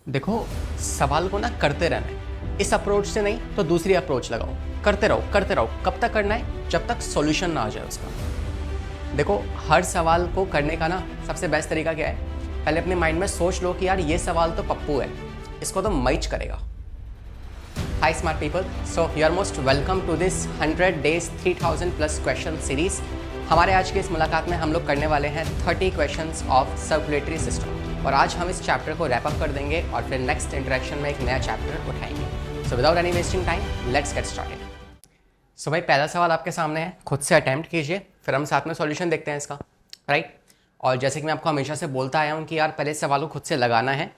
देखो, सवाल को ना करते रहना है, इस अप्रोच से नहीं तो दूसरी अप्रोच लगाओ, करते रहो। कब तक करना है? जब तक सॉल्यूशन ना आ जाए उसका। देखो, हर सवाल को करने का ना सबसे बेस्ट तरीका क्या है? पहले अपने माइंड में सोच लो कि यार ये सवाल तो पप्पू है, इसको तो मैच करेगा। Hi smart people, so you are most welcome to this 100 days 3000 plus question series. हमारे आज की इस मुलाकात में हम लोग करने वाले हैं 30 क्वेश्चंस ऑफ सर्कुलेटरी सिस्टम, और आज हम इस चैप्टर को रैप अप कर देंगे और फिर नेक्स्ट इंटरेक्शन में एक नया चैप्टर उठाएंगे। So without any wasting time, let's get started. So भाई, पहला सवाल आपके सामने है, खुद से अटैम्प्ट कीजिए, फिर हम साथ में सॉल्यूशन देखते हैं इसका, राइट? और जैसे कि मैं आपको हमेशा से बोलता आया हूँ कि यार पहले सवाल को खुद से लगाना है,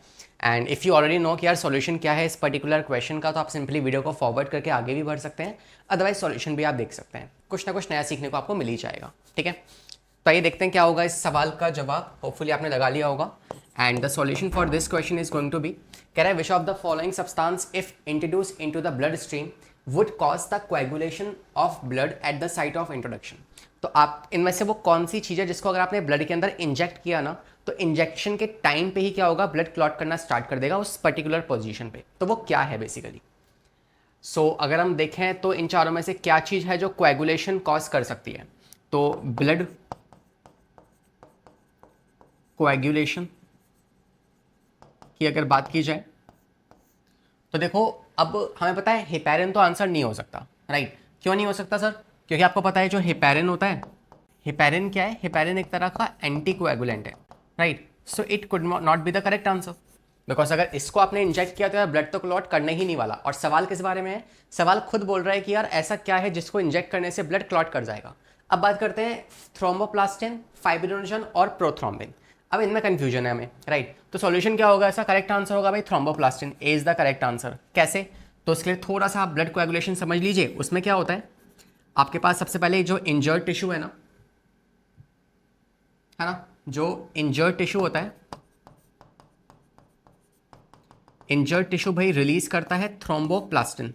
and if you already no कि यार सॉल्यूशन क्या है इस पर्टिकुलर क्वेश्चन का, तो आप सिंपली वीडियो को फॉरवर्ड करके आगे भी बढ़ सकते हैं, अदरवाइज सॉल्यूशन भी आप देख सकते हैं। कुछ ना कुछ नया सीखने को आपको मिल ही जाएगा, ठीक है? तो आइए देखते हैं क्या होगा इस सवाल का जवाब। होपफुली आपने लगा लिया होगा। And the solution for this question is going to be, कह रहा है which of the following substance if introduce into the blood stream would cause the coagulation of blood at the site of introduction. तो आप इनमें से वो कौन सी चीज़ है जिसको अगर आपने ब्लड के अंदर इंजेक्ट किया ना, तो इंजेक्शन के टाइम पे ही क्या होगा, ब्लड क्लॉट करना स्टार्ट कर देगा उस पर्टिकुलर पोजीशन पे। तो वो क्या है बेसिकली? सो अगर हम देखें तो इन चारों में से क्या चीज़ है जो कोएगुलेशन कॉज कर सकती है? तो ब्लड कोएगुलेशन की अगर बात की जाए तो देखो, अब हमें पता है हेपेरिन तो आंसर नहीं हो सकता, राइट? क्यों नहीं हो सकता सर? क्योंकि आपको पता है जो हेपेरिन होता है, हेपेरिन क्या है? हेपेरिन एक तरह का एंटी कोएगुलेंट है, right? So it could not be the correct answer, because अगर इसको आपने इंजेक्ट किया तो यार ब्लड तो क्लॉट करने ही नहीं वाला। और सवाल किस बारे में है? सवाल खुद बोल रहा है कि यार ऐसा क्या है जिसको इंजेक्ट करने से ब्लड क्लॉट कर जाएगा। अब बात करते हैं थ्रोम्बोप्लास्टिन, फाइब्रिनोजन और प्रोथ्रोम्बिन। अब इनमें कंफ्यूजन है हमें, राइट? तो सॉल्यूशन क्या होगा? इसका करेक्ट आंसर होगा भाई thromboplastin. A is the correct answer. कैसे? तो इसके लिए थोड़ा सा आप ब्लड कोएगुलेशन समझ लीजिए। उसमें क्या होता है, आपके पास सबसे पहले जो इंजर्ड टिश्यू है ना, जो इंजर्ड टिश्यू होता है, इंजर्ड टिश्यू भाई रिलीज करता है थ्रोम्बोप्लास्टिन।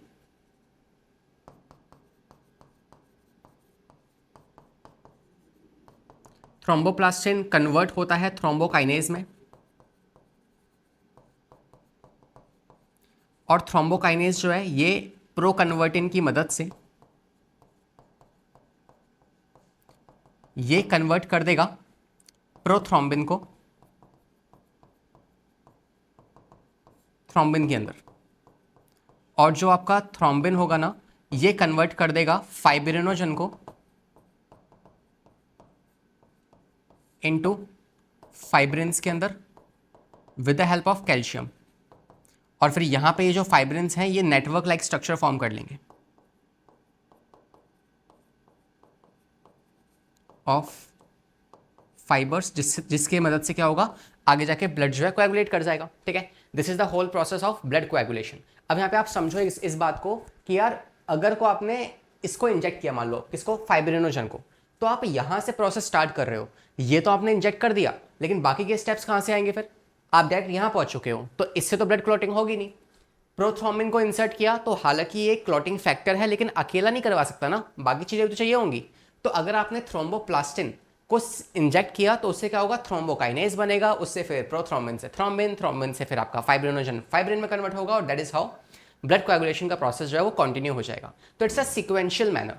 थ्रोम्बोप्लास्टिन कन्वर्ट होता है थ्रोम्बोकाइनेज में, और थ्रोम्बोकाइनेज जो है ये प्रोकन्वर्टिन की मदद से ये कन्वर्ट कर देगा प्रोथ्रोम्बिन को थ्रोम्बिन के अंदर, और जो आपका थ्रोम्बिन होगा ना, ये कन्वर्ट कर देगा फाइब्रिनोजन को इनटू फाइब्रिन्स के अंदर with the help of calcium. और फिर यहां पे ये जो फाइब्रिन्स हैं ये नेटवर्क लाइक स्ट्रक्चर फॉर्म कर लेंगे ऑफ फाइबर्स, जिसके मदद से क्या होगा, आगे जाके ब्लड जो है कोएगुलेट कर जाएगा, ठीक है? This is the whole process of blood coagulation. अब यहाँ पे आप समझो इस बात को कि यार अगर को आपने इसको इंजेक्ट किया, मान लो किसको, फाइब्रिनोजन को, तो आप यहाँ से प्रोसेस स्टार्ट कर रहे हो, ये तो आपने इंजेक्ट कर दिया, लेकिन बाकी के स्टेप्स कहाँ से आएंगे? फिर आप डायरेक्ट यहाँ पहुंच चुके हो, तो इससे तो ब्लड क्लॉटिंग होगी नहीं। प्रोथ्रोम्बिन को इंसर्ट किया, तो हालांकि ये क्लॉटिंग फैक्टर है, लेकिन अकेला नहीं करवा सकता ना, बाकी चीजें भी तो चाहिए होंगी। तो अगर आपने थ्रोम्बोप्लास्टिन को इंजेक्ट किया तो उससे क्या होगा, थ्रोम्बोकाइनेज बनेगा, उससे फिर प्रोथ्रोम्बिन से थ्रोम्बिन, थ्रोम्बिन से फिर आपका फाइब्रिनोजन फाइब्रिन में कन्वर्ट होगा, और that is how blood coagulation का प्रोसेस जो है वो कंटिन्यू हो जाएगा। तो इट्स अ सिक्वेंशियल मैनर।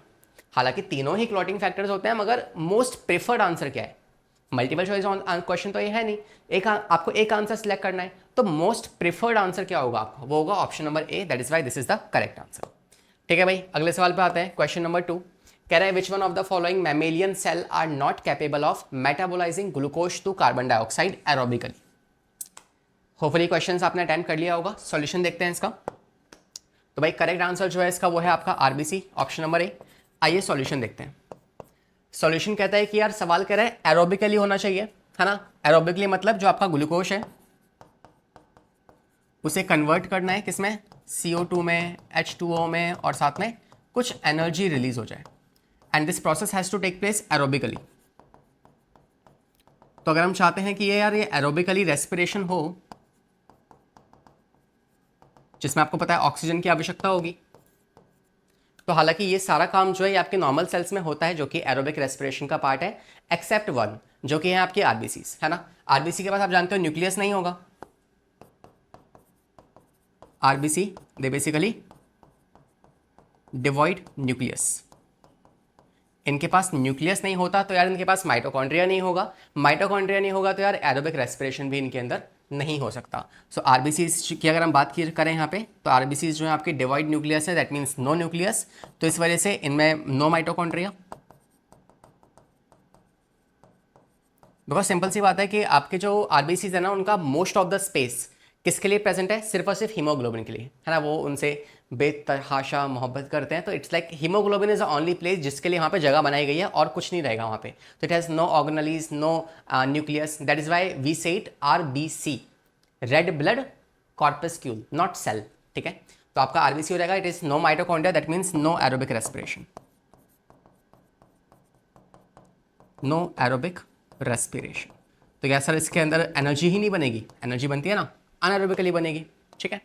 हालांकि तीनों ही क्लॉटिंग फैक्टर्स होते हैं, मगर मोस्ट प्रेफर्ड आंसर क्या है? मल्टीपल चॉइस क्वेश्चन तो ये है नहीं, आपको एक आंसर सिलेक्ट करना है, तो मोस्ट प्रेफर्ड आंसर क्या होगा आपका? वो होगा option number A. That is why this is the correct answer, ठीक है भाई? अगले सवाल पे आते हैं, क्वेश्चन नंबर 2। कह रहा है which one of the following mammalian cell are not capable of metabolising glucose to carbon dioxide aerobically. Hopefully questions आपने अटेम्प्ट कर लिया होगा। सॉल्यूशन देखते हैं इसका। तो भाई करेक्ट आंसर जो है इसका वो है आपका आरबीसी, ऑप्शन नंबर ए। आइए सॉल्यूशन देखते हैं। सॉल्यूशन कहता है कि यार सवाल कह रहा है एरोबिकली होना चाहिए, है ना? एरोबिकली मतलब जो आपका ग्लूकोज है उसे कन्वर्ट करना है किसमें, CO2 में, H2O में, और साथ में कुछ एनर्जी रिलीज हो जाए, and this process has to take place aerobically. तो अगर हम चाहते हैं कि ये एरोबिकली रेस्पिरेशन हो, जिसमें आपको पता है ऑक्सीजन की आवश्यकता होगी, तो हालांकि ये सारा काम जो है ये आपके नॉर्मल सेल्स में होता है, जो कि एरोबिक रेस्पिरेशन का पार्ट है, एक्सेप्ट वन, जो कि है आपके आरबीसी, है ना? आरबीसी के पास आप जानते हो न्यूक्लियस नहीं होगा, RBC they basically devoid nucleus. इनके पास न्यूक्लियस नहीं होता तो यार इनके पास माइटोकॉन्ड्रिया नहीं होगा, माइटोकॉन्ड्रिया नहीं होगा तो यार एरोबिक रेस्पिरेशन भी इनके अंदर नहीं हो सकता। सो आरबीसीज की अगर हम बात करें यहाँ पे, तो आरबीसीज जो है आपकी डिवाइड न्यूक्लियस है, दैट मीन्स नो न्यूक्लियस, तो इस वजह से इनमें नो माइटोकॉन्ड्रिया। बिकॉज सिंपल सी बात है कि आपके जो आरबीसीज है ना, उनका मोस्ट ऑफ द स्पेस किसके लिए प्रेजेंट है, सिर्फ और सिर्फ हीमोग्लोबिन के लिए, है ना। वो उनसे बेतहाशा मोहब्बत करते हैं, तो it's like haemoglobin is the only place जिसके लिए वहाँ पे जगह बनाई गई है और कुछ नहीं रहेगा वहाँ पे। तो it has no organelles, no nucleus, that is why we say it RBC, red blood corpuscle, not cell, ठीक है। तो आपका आरबीसी हो जाएगा, it is no mitochondria, that means no aerobic respiration, no aerobic respiration. तो क्या sir इसके अंदर एनर्जी ही नहीं बनेगी, एनर्जी बनती है ना, अनएरोबिकली बनेगी, ठीक है।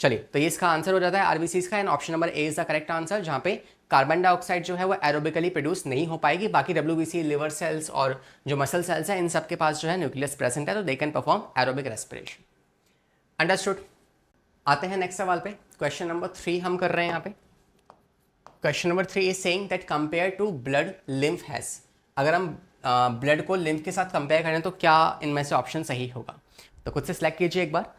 चलिए, तो ये इसका आंसर हो जाता है आरबीसीज का, and option number A is the correct answer, जहां पे कार्बन डाइऑक्साइड जो है वो एरोबिकली प्रोड्यूस नहीं हो पाएगी। बाकी डब्ल्यूबीसी, लिवर सेल्स और जो मसल सेल्स है, इन सब के पास जो है न्यूक्लियस प्रेजेंट है, तो they can perform aerobic respiration. Understood. आते हैं नेक्स्ट सवाल पे, क्वेश्चन नंबर 3 हम कर रहे हैं यहाँ पे। Question number 3 is saying that compare to blood lymph has, अगर हम ब्लड को लिम्फ के साथ कंपेयर करें तो क्या इनमें से ऑप्शन सही होगा। तो खुद से सिलेक्ट कीजिए एक बार,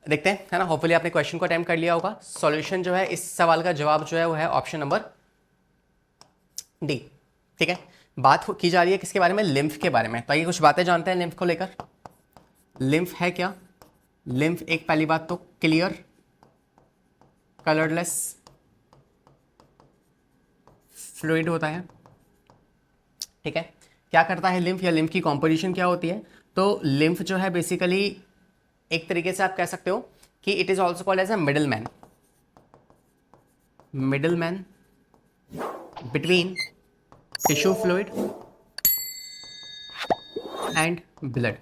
देखते हैं, है ना। होपफुली आपने क्वेश्चन को अटेम्प्ट कर लिया होगा। सॉल्यूशन जो है इस सवाल का जवाब जो है वो है ऑप्शन नंबर डी, ठीक है। बात की जा रही है किसके बारे में, लिम्फ के बारे में। तो आइए कुछ बातें जानते हैं लिम्फ को लेकर। लिम्फ है क्या, लिम्फ एक पहली बात तो क्लियर, कलरलेस फ्लूइड होता है, ठीक है। क्या करता है लिम्फ, या लिम्फ की कॉम्पोजिशन क्या होती है। तो लिम्फ जो है बेसिकली एक तरीके से आप कह सकते हो कि it is also called as a middle man, middle man between tissue fluid and blood.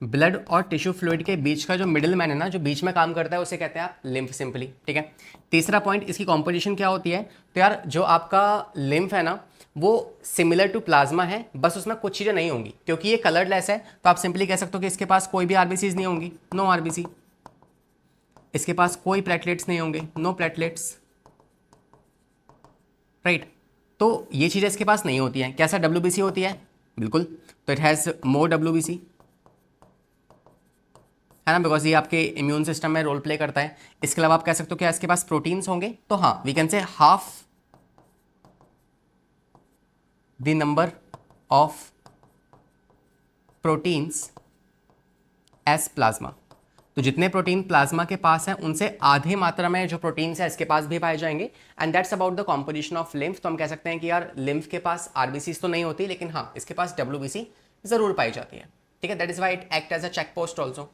Blood और टिश्यू फ्लूइड के बीच का जो मिडिल मैन है ना, जो बीच में काम करता है, उसे कहते हैं आप लिम्फ, सिंपली, ठीक है। तीसरा पॉइंट, इसकी कॉम्पोजिशन क्या होती है। तो यार जो आपका लिम्फ है ना, वो सिमिलर टू प्लाज्मा है, बस उसमें कुछ चीज़ें नहीं होंगी, क्योंकि ये कलरलेस है। तो आप सिंपली कह सकते हो कि इसके पास कोई भी आरबीसीज नहीं होंगी, नो आरबीसी। इसके पास कोई प्लेटलेट्स नहीं होंगे, नो प्लेटलेट्स, राइट। तो ये चीज़ें इसके पास नहीं होती हैं। कैसा डब्ल्यूबीसी होती है, बिल्कुल। तो इट हैज़ मोर डब्ल्यूबीसी, है ना, बिकॉज ये आपके इम्यून सिस्टम में रोल प्ले करता है। इसके अलावा आप कह सकते हो कि इसके पास प्रोटीन्स होंगे, तो हाँ, we can say half the number of proteins as plasma. तो जितने प्रोटीन प्लाज्मा के पास हैं, उनसे आधे मात्रा में जो प्रोटीन्स है इसके पास भी पाए जाएंगे। And that's about the composition of lymph. तो हम कह सकते हैं कि यार लिम्फ के पास आरबीसी तो नहीं होती, लेकिन हाँ, इसके पास डब्ल्यूबीसी जरूर पाई जाती है, ठीक है। That is why it act as a check post also,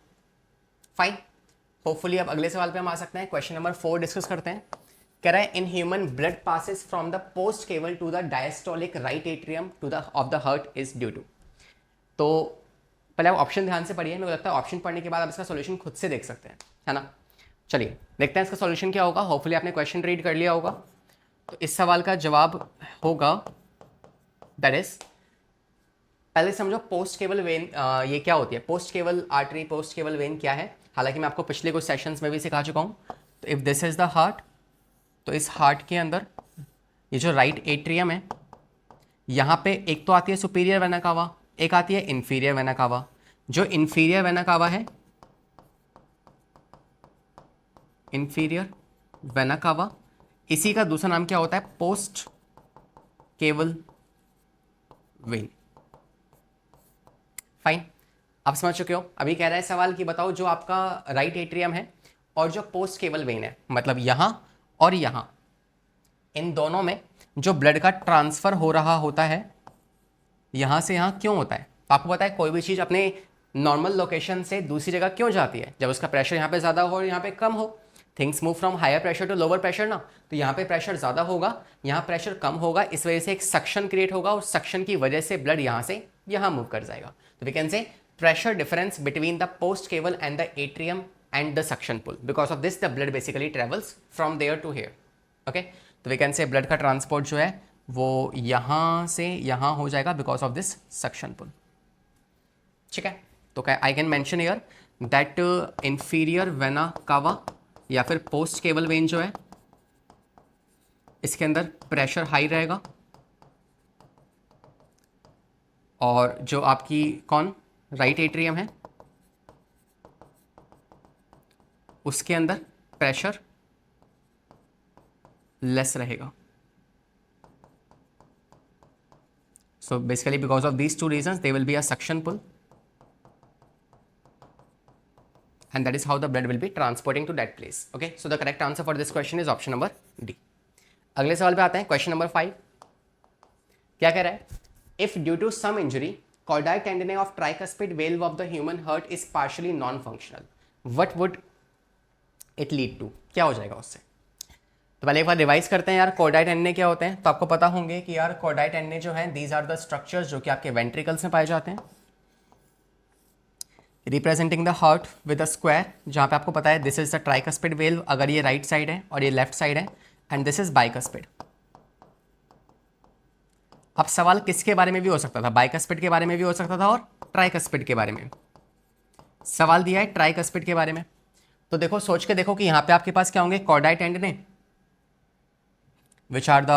fine. Hopefully अब अगले सवाल पे हम आ सकते हैं। क्वेश्चन नंबर 4 डिस्कस करते हैं। कह रहा है in human blood passes from the postcaval to the diastolic right atrium to the of the heart is due to. तो पहले आप ऑप्शन ध्यान से पढ़िए, मुझे लगता है ऑप्शन पढ़ने के बाद आप इसका सॉल्यूशन खुद से देख सकते हैं, है ना। चलिए देखते हैं इसका सॉल्यूशन क्या होगा। होपफुली आपने क्वेश्चन रीड कर लिया होगा। तो इस सवाल का जवाब होगा, दैट इज, पहले समझो पोस्ट केवल वेन ये क्या होती है। पोस्ट केवल आर्टरी, पोस्ट केवल वेन क्या है, हालांकि मैं आपको पिछले कुछ सेशंस में भी सिखा चुका हूँ। तो if this is the heart, तो इस हार्ट के अंदर ये जो राइट एट्रियम है, यहाँ पे एक तो आती है सुपीरियर वेना कावा, एक आती है इंफीरियर वेना कावा। जो इंफीरियर वेना कावा है, इंफीरियर वेना कावा, इसी का दूसरा नाम क्या होता है, पोस्ट केवल वेन, फाइन। आप समझ चुके हो। अभी कह रहा है सवाल कि बताओ जो आपका राइट एट्रियम है और जो पोस्ट केवल वेन है, मतलब यहाँ और यहाँ, इन दोनों में जो ब्लड का ट्रांसफर हो रहा होता है, यहाँ से यहाँ क्यों होता है। तो आपको पता है कोई भी चीज़ अपने नॉर्मल लोकेशन से दूसरी जगह क्यों जाती है, जब उसका प्रेशर यहाँ पे ज़्यादा हो और यहाँ पे कम हो। Things move from higher pressure to lower pressure ना, तो यहाँ पे प्रेशर ज़्यादा होगा, यहाँ प्रेशर कम होगा, इस वजह से एक सक्शन क्रिएट होगा, और सक्शन की वजह से ब्लड यहाँ से यहाँ मूव कर जाएगा। तो we can say pressure difference between the post cable and the atrium and the suction pull. Because of this, the blood basically travels from there to here. Okay? तो we can say blood का transport जो है वो यहाँ से यहाँ हो जाएगा because of this suction pull. ठीक है? तो I can mention here that inferior vena cava या फिर पोस्ट केबल वेन जो है इसके अंदर प्रेशर हाई रहेगा, और जो आपकी कौन राइट एट्रियम है उसके अंदर प्रेशर लेस रहेगा. So basically because of these two reasons there will be a suction pull and that is how the blood will be transporting to that place. Okay, so the correct answer for this question is option number D. अगले सवाल पे आते हैं, question number 5. क्या कह रहा है? If due to some injury chordae tendineae of tricuspid valve of the human heart is partially non-functional, what would it lead to? क्या हो जाएगा उससे? तो पहले एक बार रिवाइज करते हैं यार, कॉर्डाई टेंडिने क्या होते हैं. तो आपको पता होंगे कि यार कॉर्डाई टेंडिने जो हैं दीज आर द स्ट्रक्चर्स जो कि आपके वेंट्रिकल्स में पाए जाते हैं, representing the heart with a square, जहाँ पे आपको पता है this is the tricuspid valve अगर ये राइट साइड है और ये लेफ्ट साइड है, एंड दिस इज बाइकस्पिड. अब सवाल किसके बारे में भी हो सकता था? बाइकस्पिड के बारे में भी हो सकता था और ट्राइकस्पिड के बारे में. सवाल दिया है ट्राइकस्पिड के बारे में, तो देखो सोच के देखो कि यहाँ पे आपके पास क्या होंगे, कॉर्डाई टेंडिने which are the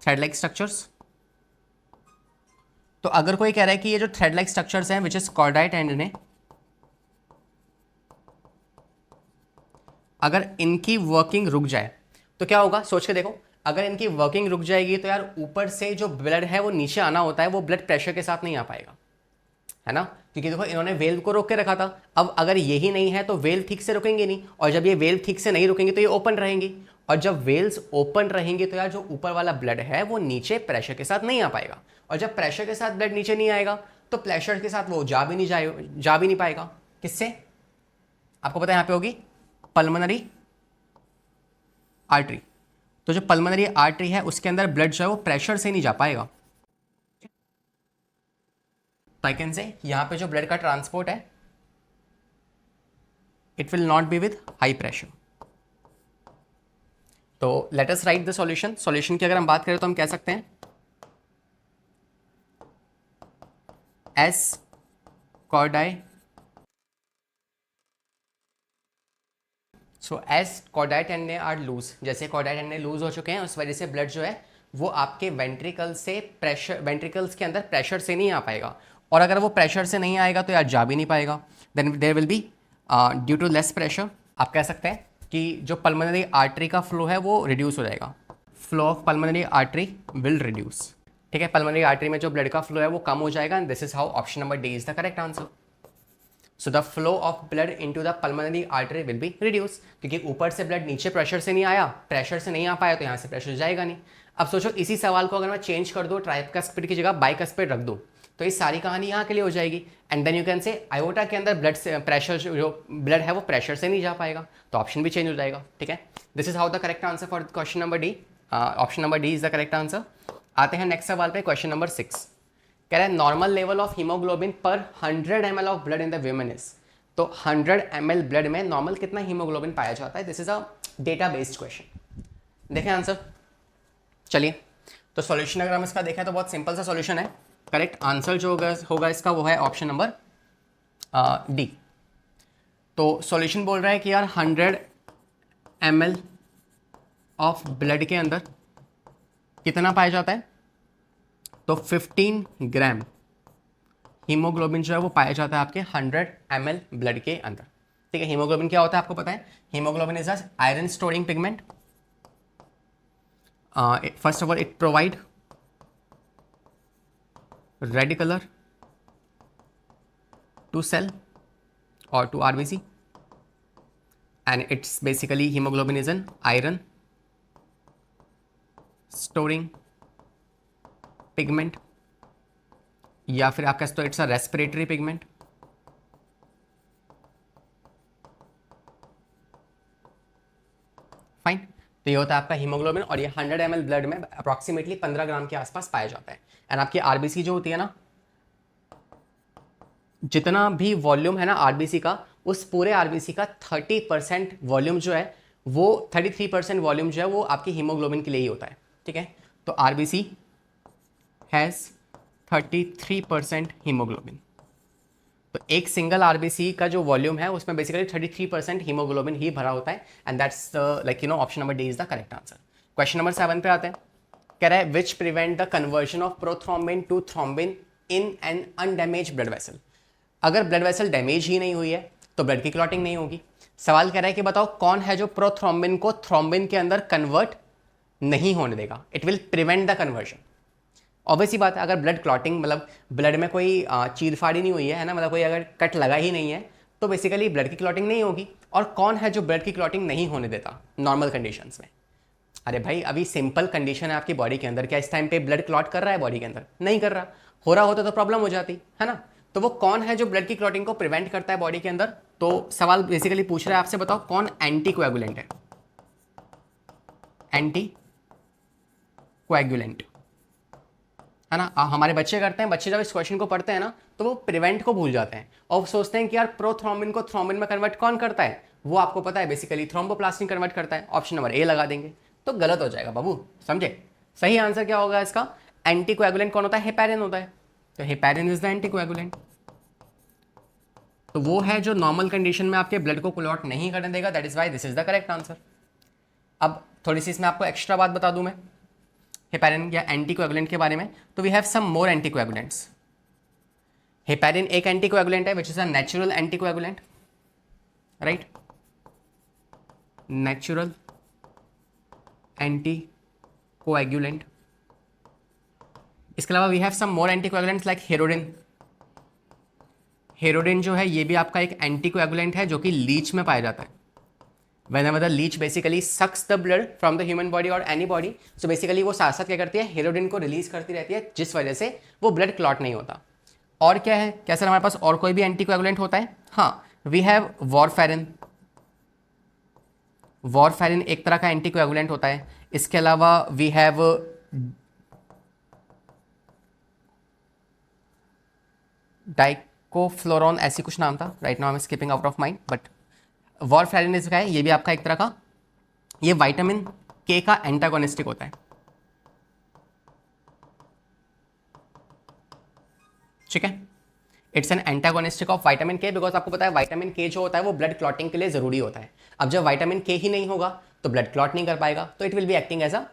thread like structures. तो अगर कोई कह रहा है कि ये जो थ्रेड लाइक स्ट्रक्चर्स हैं विच इज कॉर्डाई टेंडिने, अगर इनकी वर्किंग रुक जाए तो क्या होगा? सोच के देखो, अगर इनकी वर्किंग रुक जाएगी तो यार ऊपर से जो ब्लड है वो नीचे आना होता है, वो ब्लड प्रेशर के साथ नहीं आ पाएगा, है ना, क्योंकि देखो इन्होंने वेल्व को रोक के रखा था. अब अगर यही नहीं है तो वेल्व ठीक से रुकेंगे नहीं, और जब ये वेल्व ठीक से नहीं रुकेंगे तो ये ओपन रहेंगी, और जब वेल्स ओपन रहेंगे तो यार जो ऊपर वाला ब्लड है वो नीचे प्रेशर के साथ नहीं आ पाएगा, और जब प्रेशर के साथ ब्लड नीचे नहीं आएगा तो प्रेशर के साथ वो जा भी नहीं पाएगा. किससे? आपको पता है यहाँ पे होगी पल्मोनरी आर्टरी. तो जो पल्मोनरी आर्टरी है उसके अंदर ब्लड जो है वो प्रेशर से नहीं जा पाएगा. तो आई कैन से यहाँ पे जो ब्लड का ट्रांसपोर्ट है it will not be with high pressure. तो let us write the solution. Solution की अगर हम बात करें तो हम कह सकते हैं as chordae, so as chordae tendineae are loose, जैसे कॉर्डाई टेंडिने लूज हो चुके हैं उस वजह से ब्लड जो है वो आपके वेंट्रिकल्स से प्रेशर, वेंट्रिकल्स के अंदर प्रेशर से नहीं आ पाएगा, और अगर वो प्रेशर से नहीं आएगा तो यार जा भी नहीं पाएगा. Then there will be due to less pressure आप कह सकते हैं कि जो पल्मोनरी आर्टरी का फ्लो है वो रिड्यूस हो जाएगा. Flow of pulmonary artery will reduce. ठीक है, पल्मोनरी आर्टरी में जो ब्लड का फ्लो है वो कम हो जाएगा, and this is how option number D is the correct answer. So the flow of blood into the pulmonary artery will be reduce, क्योंकि ऊपर से ब्लड नीचे प्रेशर से नहीं आया, प्रेशर से नहीं आ पाया तो यहाँ से प्रेशर जाएगा नहीं. अब सोचो इसी सवाल को अगर मैं चेंज कर दूँ, ट्राइकस्पिड की जगह बाइकस्पिड रख दूँ, तो ये सारी कहानी यहाँ के लिए हो जाएगी. And then you can say aorta के अंदर ब्लड से प्रेशर, जो ब्लड है वो प्रेशर से नहीं जा पाएगा, तो ऑप्शन भी चेंज हो जाएगा. ठीक है, this is how the correct answer for question number D. Option number D is the correct answer. आते हैं नेक्स्ट सवाल पे, क्वेश्चन नंबर 6. कह रहा है नॉर्मल लेवल ऑफ हीमोग्लोबिन पर 100 ml of blood in the women is. तो 100 ml blood में नॉर्मल कितना हीमोग्लोबिन पाया जाता है? This is a data based question. देखें आंसर. चलिए, तो सॉल्यूशन अगर हम इसका देखें तो बहुत सिंपल सा सॉल्यूशन है. करेक्ट आंसर जो होगा इसका वो है ऑप्शन नंबर डी. तो सॉल्यूशन बोल रहा है कि यार 100 ml ऑफ ब्लड के अंदर कितना पाया जाता है? तो 15 ग्राम हीमोग्लोबिन जो है वो पाया जाता है आपके 100 ml ब्लड के अंदर. ठीक है, हीमोग्लोबिन क्या होता है आपको पता है? Haemoglobin is iron storing pigment. First of all it provide red color to cell or to RBC, and it's basically hemoglobin is an iron storing pigment, या फिर आप कह सकते हो it's a respiratory pigment. Fine, तो ये होता है आपका हीमोग्लोबिन, और ये 100 ml ब्लड में अप्रॉक्सीमेटली 15 ग्राम के आसपास पाया जाता है. एंड आपकी आरबीसी जो होती है ना, जितना भी वॉल्यूम है ना आरबीसी का, उस पूरे आरबीसी का 30% वॉल्यूम जो है वो 33% वॉल्यूम जो है वो आपकी हीमोग्लोबिन के लिए ही होता है. ठीक है, तो आरबीसी हैज़ 33% हीमोग्लोबिन. तो एक सिंगल आरबीसी का जो वॉल्यूम है उसमें बेसिकली 33% हीमोग्लोबिन ही भरा होता है, and that's like you know option number D is the correct answer. Question number 7 पे आते हैं। कह रहा है which prevent the conversion of prothrombin to thrombin in an undamaged blood vessel. अगर ब्लड वेसल डैमेज ही नहीं हुई है तो ब्लड की क्लॉटिंग नहीं होगी। सवाल कह रहा है कि बताओ कौन है जो प्रोथ्रोम्बिन को थ्रोम्बिन के अंदर कन्वर्ट नहीं होने देगा, it will prevent the conversion. Obvious ही बात है, अगर ब्लड क्लॉटिंग मतलब ब्लड में कोई चीरफाड़ी नहीं हुई है ना, मतलब कोई अगर कट लगा ही नहीं है तो बेसिकली ब्लड की क्लॉटिंग नहीं होगी। और कौन है जो ब्लड की क्लॉटिंग नहीं होने देता नॉर्मल कंडीशंस में? अरे भाई अभी सिंपल कंडीशन है आपकी बॉडी के अंदर, क्या इस टाइम पे ब्लड क्लॉट कर रहा है बॉडी के अंदर? नहीं कर रहा। हो रहा होता तो प्रॉब्लम हो जाती है ना। तो वो कौन है जो ब्लड की क्लॉटिंग को प्रिवेंट करता है बॉडी के अंदर? तो सवाल बेसिकली पूछ रहा है आपसे, बताओ कौन एंटी कोएगुलेंट है? एंटी कोएगुलेंट है ना। हमारे बच्चे करते हैं, बच्चे जब इस क्वेश्चन को पढ़ते हैं ना तो वो प्रिवेंट को भूल जाते हैं और सोचते हैं कि यार प्रोथ्रोम्बिन को थ्रोम्बिन में कन्वर्ट कौन करता है? वो आपको पता है बेसिकली थ्रोम्बोप्लास्टिन कन्वर्ट करता है। ऑप्शन नंबर ए लगा देंगे तो गलत हो जाएगा बाबू, समझे? सही आंसर क्या होगा इसका? एंटी कोएगुलेंट कौन होता है? हेपेरिन होता है। तो heparin is the anti coagulant. तो वो है जो नॉर्मल कंडीशन में आपके ब्लड को क्लॉट नहीं करने देगा, that is why this is the correct answer. अब थोड़ी सी इसमें आपको एक्स्ट्रा बात बता दूं मैं हेपेरिन या एंटीकोएगुलेंट के बारे में। तो we have some more anticoagulants. Heparin एक एंटीकोएगुलेंट है which is a natural anticoagulant, right? Natural anticoagulant. इसके अलावा we have some more anticoagulants like hirudin. Hirudin जो है ये भी आपका एक एंटीकोएगुलेंट है जो कि लीच में पाया जाता है। Whenever the leech basically sucks the blood from the human body or any body, so basically वो साथ साथ क्या करती है? हेरोडिन को रिलीज करती रहती है, जिस वजह से वो ब्लड क्लॉट नहीं होता। और क्या है? क्या सर हमारे पास और कोई भी एंटीकोएगुलेंट होता है? हाँ, वी हैव वॉरफेरिन। वॉरफेरिन एक तरह का एंटीकोएगुलेंट होता है। इसके अलावा वी हैव डाइकोफ्लोरोन, ऐसी कुछ नाम था, right now I am skipping out of mind, but warfarin इसका है, ये भी आपका एक तरह का, ये विटामिन के का एंटागोनिस्टिक होता है। ठीक है, it's an antagonistic of vitamin के, बिकॉज आपको पता है विटामिन के जो होता है वो ब्लड क्लॉटिंग के लिए जरूरी होता है। अब जब विटामिन के ही नहीं होगा तो ब्लड क्लॉट नहीं कर पाएगा, तो it will be acting as a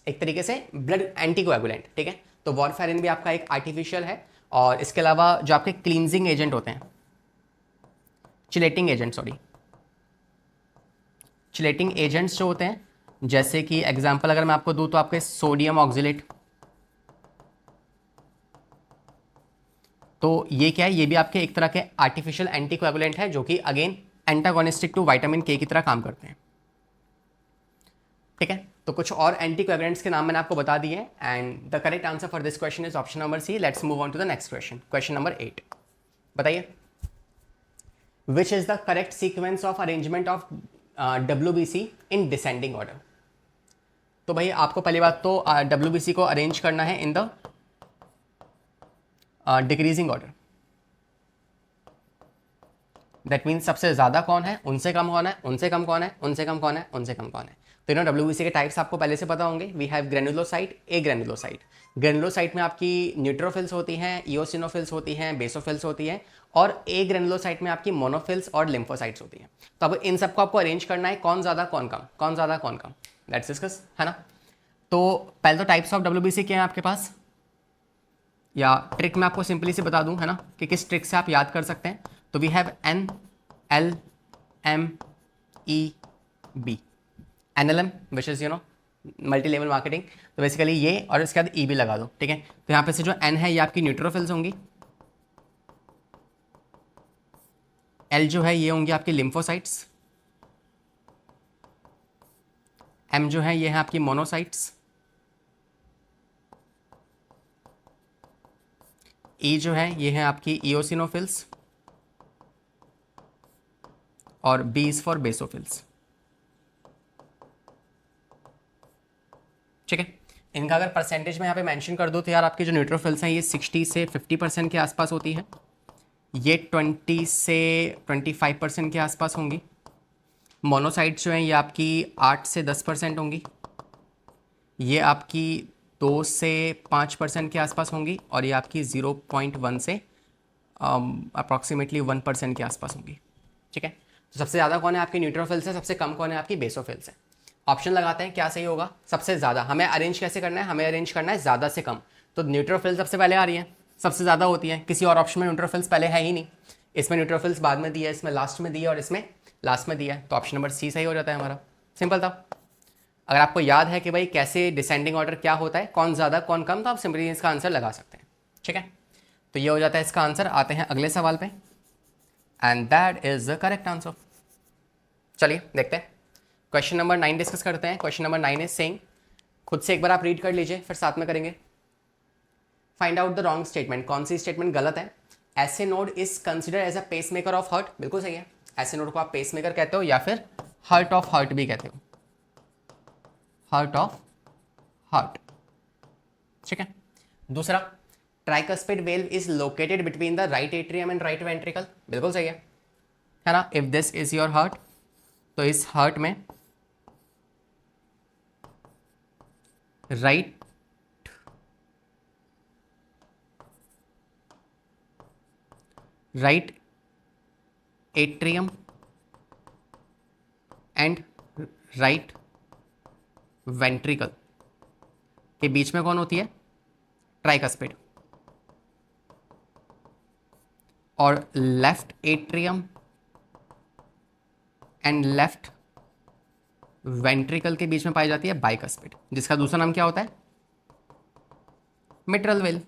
एक तरीके से ब्लड एंटीकोएगुलेंट। ठीक है, तो वॉरफेरिन भी आपका एक आर्टिफिशियल है। और इसके अलावा जो आपके क्लींजिंग एजेंट होते हैं, chelating agent, sorry, chelating agents जो होते हैं, जैसे कि एग्जांपल अगर मैं आपको दूं तो आपके सोडियम ऑक्जिलेट, तो ये क्या है? ये भी आपके एक तरह के आर्टिफिशियल एंटीकोएगुलेंट है जो कि अगेन एंटागोनिस्टिक टू विटामिन के की तरह काम करते हैं। ठीक है, तो कुछ और एंटीकोएगुलेंट्स के नाम मैंने आपको बता दिए हैं, and the correct answer for this question is option number C. Let's move on to the next question, question number 8। बताइए, which is the correct sequence of arrangement of WBC in descending order? तो भाई आपको पहली बात तो WBC को arrange करना है in the decreasing order. That means सबसे ज़्यादा कौन है, उनसे कम कौन है, उनसे कम कौन है, उनसे कम कौन है, उनसे कम कौन है। तो इन्होंने WBC के टाइप्स आपको पहले से पता होंगे। We have granulocyte, agranulocyte. Granulocyte में आपकी न्यूट्रोफिल्स होती हैं, इओसिनोफिल्स होती हैं, बेसोफिल्स होती हैं, और ए ग्रेनुलोसाइट में आपकी मोनोफिल्स और लिम्फोसाइट्स होती हैं। तो अब इन सबको आपको अरेंज करना है, कौन ज़्यादा कौन कम, कौन ज़्यादा कौन कम, लेट्स डिस्कस, है ना। तो पहले तो टाइप्स ऑफ WBC क्या है आपके पास, या ट्रिक मैं आपको सिंपली से बता दूं, है ना, कि किस ट्रिक से आप याद कर सकते हैं। तो we have NLMEB, NLM which is you know multi level marketing. तो बेसिकली ये और इसके बाद EB लगा दो। ठीक है, तो यहाँ पे से जो N है ये आपकी न्यूट्रोफिल्स होंगी, L जो है ये होंगी आपकी लिम्फोसाइट्स, M जो है ये है आपकी मोनोसाइट्स, E जो है ये है आपकी इओसिनोफिल्स, और B इज फॉर बेसोफिल्स। ठीक है, इनका अगर परसेंटेज में यहाँ पे मेंशन कर दूँ तो यार आपकी जो न्यूट्रोफिल्स हैं ये 60 से 50% के आसपास होती है, ये 20 से 25% के आसपास होंगी। मोनोसाइट्स जो हैं ये आपकी 8 से 10% होंगी, ये आपकी 2 से 5% के आसपास होंगी, और ये आपकी 0.1 से अप्रॉक्सीमेटली 1% के आसपास होंगी। ठीक है, तो सबसे ज़्यादा कौन है आपकी न्यूट्रोफिल्स है, सबसे कम कौन है आपकी बेसोफिल्स है। ऑप्शन लगाते हैं क्या सही होगा, सबसे ज़्यादा। हमें अरेंज कैसे करना है, हमें अरेंज करना है ज़्यादा से कम, तो न्यूट्रोफिल्स सबसे पहले आ रही है, सबसे ज़्यादा होती है। किसी और ऑप्शन में न्यूट्रोफिल्स पहले है ही नहीं, इसमें न्यूट्रोफिल्स बाद में दिया है, इसमें लास्ट में दिया और इसमें लास्ट में दिया है, तो ऑप्शन नंबर सी सही हो जाता है हमारा। सिंपल था। अगर आपको याद है कि भाई कैसे डिसेंडिंग ऑर्डर क्या होता है, कौन ज़्यादा कौन कम, तो आप सिंपली इसका आंसर लगा सकते हैं। ठीक है, तो ये हो जाता है इसका आंसर। आते हैं अगले सवाल पे, and that is the correct answer. चलिए देखते हैं, क्वेश्चन नंबर 9 डिस्कस करते हैं। क्वेश्चन नंबर 9 इज सेइंग, खुद से एक बार आप रीड कर लीजिए फिर साथ में करेंगे। Find out the wrong statement, कौन सी स्टेटमेंट गलत है। SA node is consider as a pacemaker of heart, बिल्कुल सही है। ऐसे नोड को आप पेस मेकर कहते हो या फिर हार्ट ऑफ हार्ट भी कहते हो, हार्ट ऑफ हार्ट। ठीक है, दूसरा, tricuspid valve is located between the right atrium and right ventricle, बिल्कुल सही है ना। If this is your heart, तो इस हार्ट में right atrium and right ventricle के बीच में कौन होती है, ट्राइकस्पिड। और left atrium and left ventricle के बीच में पाई जाती है बाइकस्पिड, जिसका दूसरा नाम क्या होता है, मिट्रल वेल।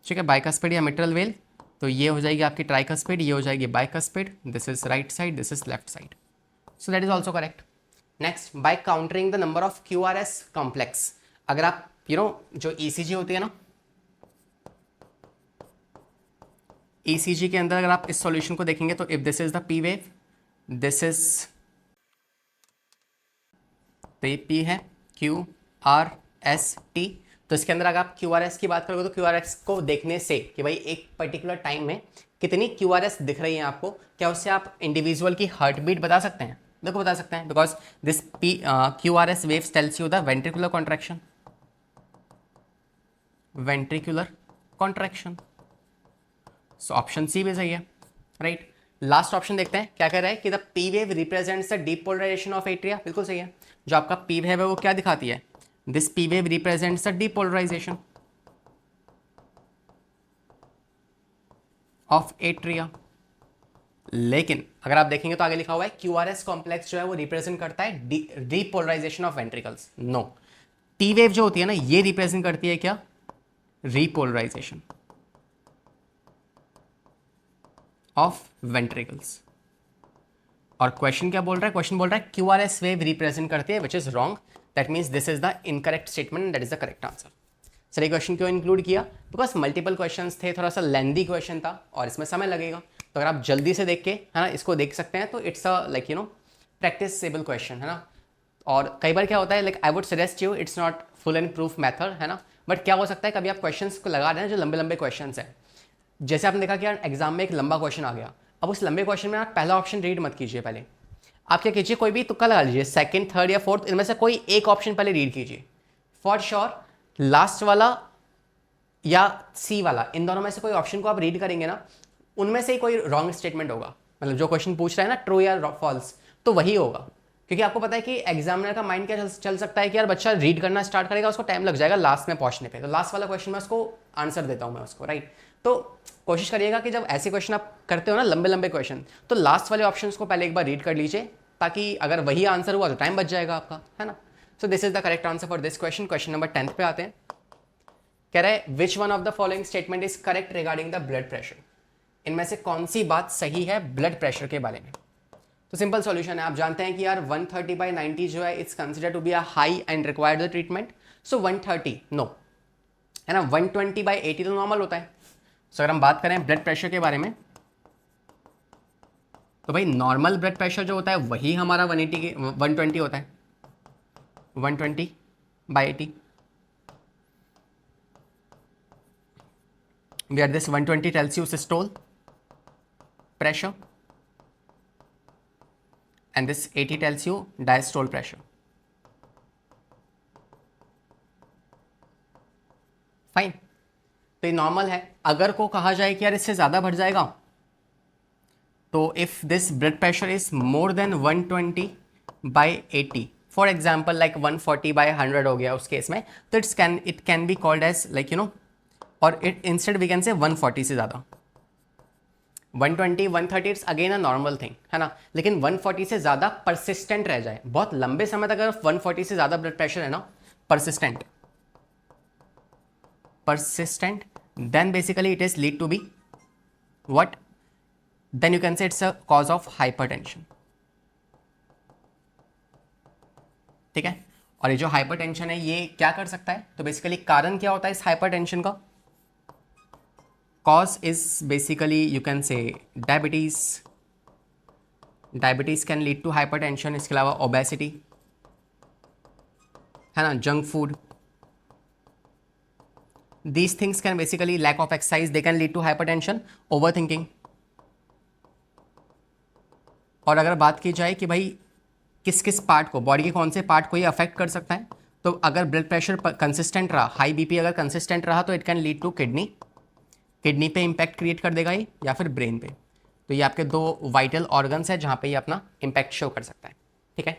ठीक है, बाइकस्पिड या मिट्रल वेल, तो ये हो जाएगी आपकी ट्राइकस्पिड, ये हो जाएगी bicuspid. This is right side, this is left side, so that is also correct. Next, by countering the number of QRS complex. अगर आप जो ECG होती है ना, ECG के अंदर अगर आप इस सॉल्यूशन को देखेंगे तो if this is the P wave, this is, तो ये P है, QRST। तो इसके अंदर अगर आप QRS की बात करोगे तो QRS को देखने से कि भाई एक पर्टिकुलर टाइम में कितनी QRS दिख रही है आपको, क्या उससे आप इंडिविजुअल की हार्ट बीट बता सकते हैं, देखो बता सकते हैं, because this QRS waves tells you the ventricular contraction, ventricular contraction. So option C भी सही है, राइट। लास्ट ऑप्शन देखते हैं क्या कह रहा है कि the P wave represents the depolarization of atria, बिल्कुल सही है। जो आपका P वेव है वो क्या दिखाती है, this P wave represents the depolarization of atria. लेकिन अगर आप देखेंगे तो आगे लिखा हुआ है QRS कॉम्प्लेक्स जो है वो रिप्रेजेंट करता है depolarization of ventricles. No, P wave जो होती है ना ये रिप्रेजेंट करती है क्या, रीपोलराइजेशन ऑफ वेंट्रिकल्स। और क्वेश्चन क्या बोल रहा है, क्वेश्चन बोल रहा है QRS वेव रिप्रेजेंट करती है, which is wrong, that means this is the incorrect statement, that is the correct answer. Sir ये क्वेश्चन क्यों इंक्लूड किया, बिकॉज मल्टीपल क्वेश्चंस थे, थोड़ा सा लेंदी क्वेश्चन था और इसमें समय लगेगा, तो अगर आप जल्दी से देख के है ना इसको देख सकते हैं तो it's a like practicable question है ना। और कई बार क्या होता है, like I would suggest you, it's not full and proof method है ना, बट क्या हो सकता है कभी आप क्वेश्चंस को लगा रहे हैं जो लंबे लंबे क्वेश्चंस हैं, जैसे आपने देखा कि यार एग्जाम में एक लंबा क्वेश्चन आ गया, अब उस लंबे क्वेश्चन में आप पहला ऑप्शन रीड मत कीजिए, पहले आप क्या कीजिए, कोई भी तुक्का लगा लीजिए, सेकंड, थर्ड या फोर्थ, इनमें से कोई एक ऑप्शन पहले रीड कीजिए, फॉर श्योर लास्ट वाला या सी वाला, इन दोनों में से कोई ऑप्शन को आप रीड करेंगे ना, उनमें से ही कोई रॉन्ग स्टेटमेंट होगा, मतलब जो क्वेश्चन पूछ रहा है ना ट्रू या फॉल्स, तो वही होगा। क्योंकि आपको पता है कि एग्जामिनर का माइंड क्या चल सकता है कि यार बच्चा रीड करना स्टार्ट करेगा, उसको टाइम लग जाएगा लास्ट में पहुंचने पे, तो लास्ट वाला क्वेश्चन में उसको आंसर देता हूं मैं उसको, राइट। तो कोशिश करिएगा कि जब ऐसे क्वेश्चन आप करते हो ना लंबे लंबे क्वेश्चन, तो लास्ट वाले ऑप्शंस को पहले एक बार रीड कर लीजिए, ताकि अगर वही आंसर हुआ तो टाइम बच जाएगा आपका, है ना। सो this is the correct answer for this question. Question number 10 पे आते हैं। कह रहे हैं विच one of the following statement is correct regarding the blood pressure, इनमें से कौन सी बात सही है ब्लड प्रेशर के बारे में। तो सिंपल सॉल्यूशन है, आप जानते हैं कि यार 130/90 जो है it's consider to be a high and required the treatment, so 130 no, है ना, 120/80 तो नॉर्मल होता है। सो अगर हम बात करें ब्लड प्रेशर के बारे में, तो भाई नॉर्मल ब्लड प्रेशर जो होता है वही हमारा 120 होता है, 120/80, where this 120 tells you systole pressure and this 80 tells you diastole pressure. Fine, तो ये नॉर्मल है। अगर को कहा जाए कि यार इससे ज़्यादा बढ़ जाएगा, तो if this blood pressure is more than 120/80, for example like 140/100 हो गया उस केस में, तो it can be called as like और it instead we can say 140 से ज़्यादा। 120 130 it's again a normal thing है ना, लेकिन 140 से ज़्यादा परसिस्टेंट रह जाए बहुत लंबे समय तक, अगर 140 से ज़्यादा ब्लड प्रेशर है ना, persistent, then basically it is lead to be what, then you can say it's a cause of hypertension। ठीक है, और ये जो हाइपरटेंशन है ये क्या कर सकता है, तो बेसिकली कारण क्या होता है इस हाइपरटेंशन का, cause is basically you can say diabetes can lead to hypertension। इसके अलावा obesity है ना, junk food, these things can basically lack of exercise, they can lead to hypertension, overthinking। और अगर बात की जाए कि भाई किस किस पार्ट को, बॉडी के कौन से पार्ट को ये अफेक्ट कर सकता है, तो अगर ब्लड प्रेशर कंसिस्टेंट रहा, हाई बीपी अगर कंसिस्टेंट रहा, तो it can lead to kidney पे इम्पैक्ट क्रिएट कर देगा ये, या फिर ब्रेन पे। तो ये आपके दो वाइटल ऑर्गन्स है जहाँ पे ये अपना इम्पैक्ट शो कर सकता है। ठीक है,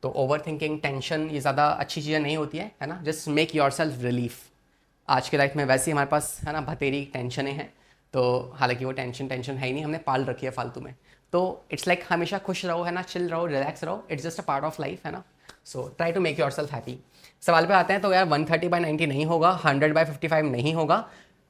तो ओवर थिंकिंग, टेंशन, ये ज़्यादा अच्छी चीज़ें नहीं होती है ना, just make your self relief. आज के लाइफ में वैसे ही हमारे पास है ना भतेरी टेंशनें हैं, तो हालांकि वो टेंशन है ही नहीं, हमने पाल रखी है फालतू में। तो इट्स लाइक हमेशा खुश रहो है ना, चिल रहो, रिलैक्स रहो, it's just a part of life है ना। So try to make yourself happy. सवाल पे आते हैं, तो यार 130/90 नहीं होगा, 100/55 नहीं होगा,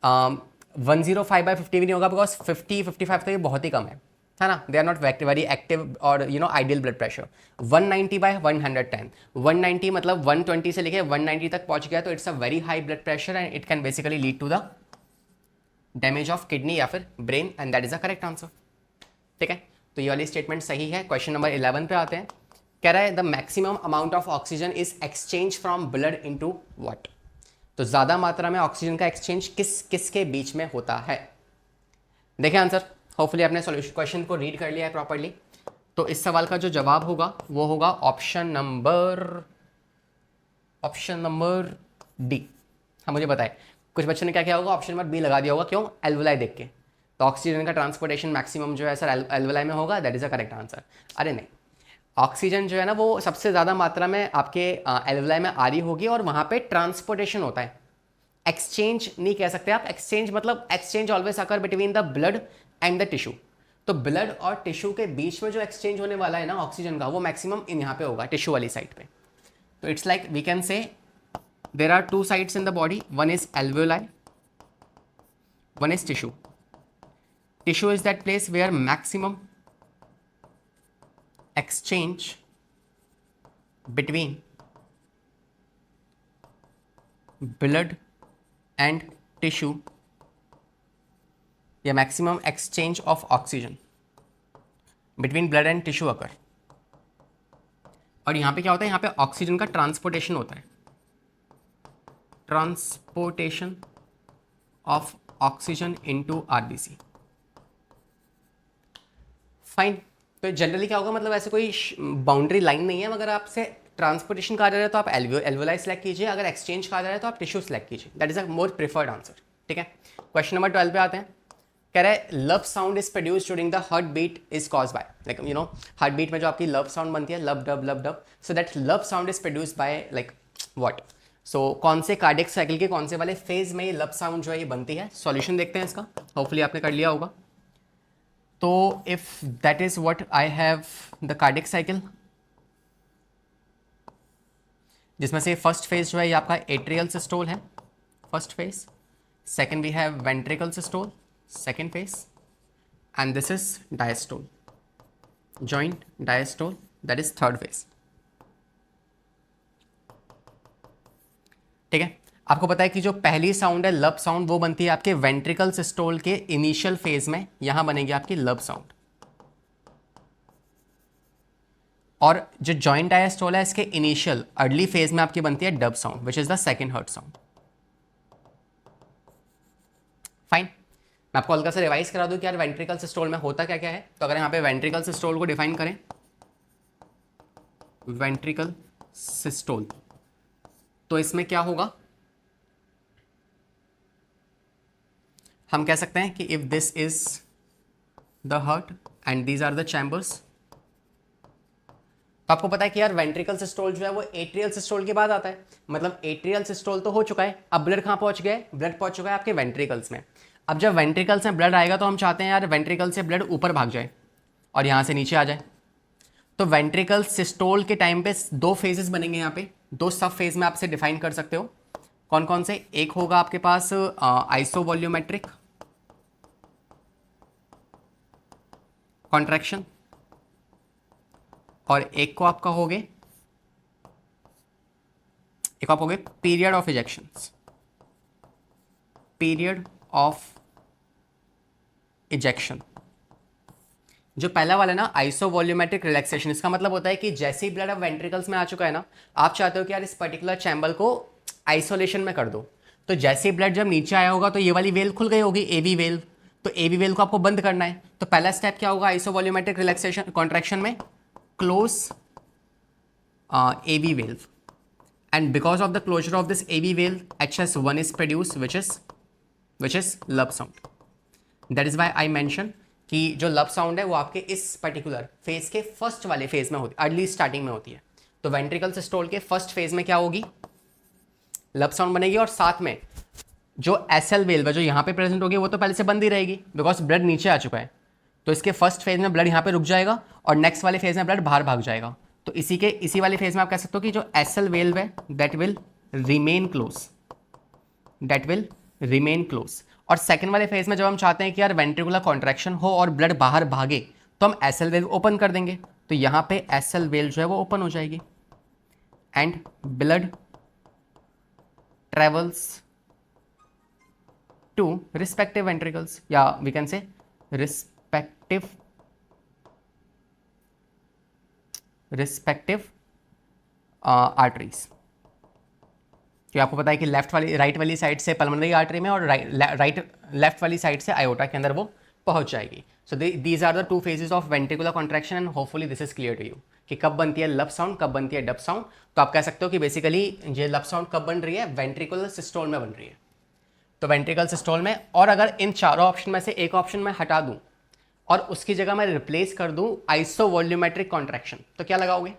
105/50 भी नहीं होगा, बिकॉज 50-55 तो ये बहुत ही कम है ना, they are not very active और आइडियल ब्लड प्रेशर। 190/110, 190 मतलब 120 से लेके 190 तक पहुंच गया, तो it's a very high blood pressure and it can basically lead to the damage of kidney या फिर brain, and that is a correct answer. ठीक है, तो ये वाली स्टेटमेंट सही है। क्वेश्चन नंबर 11 पे आते हैं। कह रहा है the maximum amount of oxygen is exchange from blood into what, तो ज्यादा मात्रा में ऑक्सीजन का एक्सचेंज किसके बीच में होता है। देखें आंसर, होपफुली आपने सॉल्यूशन क्वेश्चन को रीड कर लिया है प्रॉपर्ली। तो इस सवाल का जो जवाब होगा वो होगा ऑप्शन नंबर डी। हाँ मुझे बताए, कुछ बच्चों ने क्या किया होगा, ऑप्शन नंबर बी लगा दिया होगा, क्यों, एल्वुलाई देख के, तो ऑक्सीजन का ट्रांसपोर्टेशन मैक्सिमम जो है सर एल्वुलाई में होगा, that is a correct answer. अरे नहीं, ऑक्सीजन जो है ना वो सबसे ज़्यादा मात्रा में आपके एल्वुलाई में आ रही होगी, और वहाँ पे ट्रांसपोर्टेशन होता है, एक्सचेंज नहीं कह सकते आप। एक्सचेंज मतलब exchange always occur between the blood and the tissue, तो ब्लड और टिश्यू के बीच में जो एक्सचेंज होने वाला है ना ऑक्सीजन का, वो मैक्सिमम यहाँ पे होगा, टिश्यू वाली साइड पे। तो it's like we can say there are two sides in the body, one is alveoli, one is tissue. Tissue is that place where maximum exchange between blood and tissue, या maximum exchange of oxygen between blood and tissue occur। और यहाँ पे क्या होता है, यहाँ पे oxygen का ट्रांसपोर्टेशन होता है, transportation of oxygen into RBC. Fine, तो जनरली क्या होगा, मतलब ऐसे कोई बाउंड्री लाइन नहीं है, मगर आपसे ट्रांसपोर्टेशन कहा जा रहा है तो आप एल्वुलाई सेलेक्ट कीजिए, अगर एक्सचेंज कहा जा रहा है तो आप टिश्यू सेलेक्ट कीजिए, that is a more preferred answer. ठीक है, क्वेश्चन नंबर 12 पे आते हैं। कह रहा है lub sound is produced during the heart beat is cause by, like heart beat में जो आपकी लव साउंड बनती है, lub dub, so that lub sound is produced by like what. So कौन से कार्डियक साइकिल के कौन से वाले फेज में ये लव साउंड जो है ये बनती है। सॉल्यूशन देखते हैं इसका, होपफुली आपने कर लिया होगा। तो if that is what I have the cardiac cycle, जिसमें से फर्स्ट फेज जो है ये आपका एट्रियल सिस्टोल है, first phase. Second we have ventricle systole, second phase, and this is diastole, joint diastole, that is third phase. ठीक है, आपको पता है कि जो पहली साउंड है लब साउंड, वो बनती है आपके वेंट्रिकल सिस्टोल के इनिशियल फेज में, यहां बनेगी आपकी लब साउंड। और जो जॉइंट डायस्टोल है इसके इनिशियल अर्ली फेज में आपकी बनती है dub sound, which is the second heart sound. Fine, मैं आपको हल्का सा रिवाइज करा दूं कि यार वेंट्रिकल सिस्टोल में होता क्या क्या है। तो अगर यहां पे वेंट्रिकल सिस्टोल को डिफाइन करें, वेंट्रिकल सिस्टोल, तो इसमें क्या होगा, हम कह सकते हैं कि if this is the heart and these are the chambers, तो आपको पता है कि यार वेंट्रिकल सिस्टोल जो है वो एट्रियल सिस्टोल के बाद आता है, मतलब एट्रियल सिस्टोल तो हो चुका है, अब ब्लड कहाँ पहुंच गया है, ब्लड पहुंच चुका है आपके वेंट्रिकल्स में। अब जब वेंट्रिकल्स में ब्लड आएगा तो हम चाहते हैं यार वेंट्रिकल से ब्लड ऊपर भाग जाए और यहाँ से नीचे आ जाए। तो वेंट्रिकल सिस्टोल के टाइम पे दो फेजेस बनेंगे, यहाँ पे दो सब फेज में आपसे डिफाइन कर सकते हो। कौन कौन से? एक होगा आपके पास आइसोवॉल्यूमेट्रिक कॉन्ट्रैक्शन, और एक को आपका हो गए, एक आप हो गए period of इजेक्शंस, period of ejection. जो पहला वाला ना आइसोवॉल्यूमेट्रिक रिलैक्सेशन, इसका मतलब होता है कि जैसे ही ब्लड अब वेंट्रिकल्स में आ चुका है ना, आप चाहते हो कि यार इस पर्टिकुलर चैम्बर को आइसोलेशन में कर दो, तो जैसे ही ब्लड जब नीचे आया होगा तो ये वाली वेल खुल गई होगी, एवी वेल, तो एवी वेल को आपको बंद करना है। तो पहला स्टेप क्या होगा आइसोवॉल्यूमेट्रिक रिलैक्सेशन कॉन्ट्रैक्शन में? Close AV valve, and because of the closure of this AV valve, HS1 is produced, which is lub sound. That is why I mention कि जो लब साउंड है वो आपके इस पर्टिकुलर फेज के फर्स्ट वाले फेज में होती है, अर्ली स्टार्टिंग में होती है। तो वेंट्रिकल सिस्टोल के फर्स्ट फेज में क्या होगी, लब साउंड बनेगी, और साथ में जो SL वेल्व है जो यहाँ पे प्रेजेंट होगी वो तो पहले से बंद ही रहेगी, बिकॉज ब्लड नीचे आ चुका है। तो इसके फर्स्ट फेज में ब्लड यहाँ पे रुक जाएगा और नेक्स्ट वाले फेज में ब्लड बाहर भाग जाएगा। तो इसी वाले फेज में आप कह सकते हो कि जो SL वेल्व है दैट विल रिमेन क्लोज, और सेकंड वाले फेज में जब हम चाहते हैं कि यार वेंट्रिकुलर कॉन्ट्रैक्शन हो और ब्लड बाहर भागे, तो हम SL वेल्व ओपन कर देंगे, तो यहाँ पे SL वेल्व जो है वो ओपन हो जाएगी and blood travels to respective ventricles, या we can say respective arteries. तो आपको पता है कि राइट वाली साइड से पल्मोनरी आर्टरी में और लेफ्ट वाली साइड से आयोटा के अंदर वो पहुंच जाएगी। So these are the two phases of ventricular contraction and hopefully this is clear to you कि कब बनती है लब साउंड, कब बनती है डब साउंड। तो आप कह सकते हो कि बेसिकली ये लब साउंड कब बन रही है, वेंट्रिकुलर सिस्टोल में बन रही है। तो वेंट्रिकल सिस्टोल में, और अगर इन चारों ऑप्शन में से एक ऑप्शन मैं हटा दूं और उसकी जगह मैं रिप्लेस कर दूं आइसोवॉल्यूमेट्रिक कॉन्ट्रैक्शन, तो क्या लगाओगे?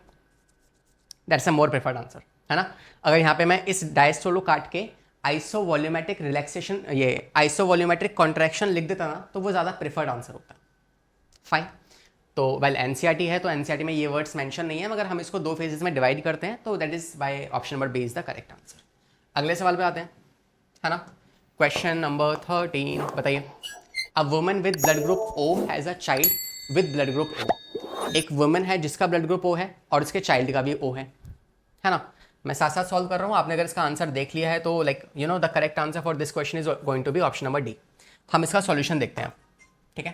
That's a more preferred answer, है ना। अगर यहाँ पे मैं इस डायस्टोल को काट के आइसोवॉल्यूमेट्रिक रिलैक्सेशन, ये आइसोवॉल्यूमेट्रिक कॉन्ट्रैक्शन लिख देता ना, तो वो ज़्यादा प्रेफर्ड आंसर होता है। फाइन। तो वेल एनसीईआरटी है तो एनसीईआरटी में ये वर्ड्स मेंशन नहीं है, मगर हम इसको दो फेजेस में डिवाइड करते हैं, तो that is by option number B is the correct answer. अगले सवाल पे आते हैं, है ना। क्वेश्चन नंबर 13 बताइए। अ woman with blood group O has a child with blood group O। एक वुमन है जिसका ब्लड ग्रुप O है और उसके चाइल्ड का भी O है ना। मैं साथ साथ सॉल्व कर रहा हूँ, आपने अगर इसका आंसर देख लिया है तो like you know the correct answer for this question is going to be option number D. हम इसका सॉल्यूशन देखते हैं, ठीक है।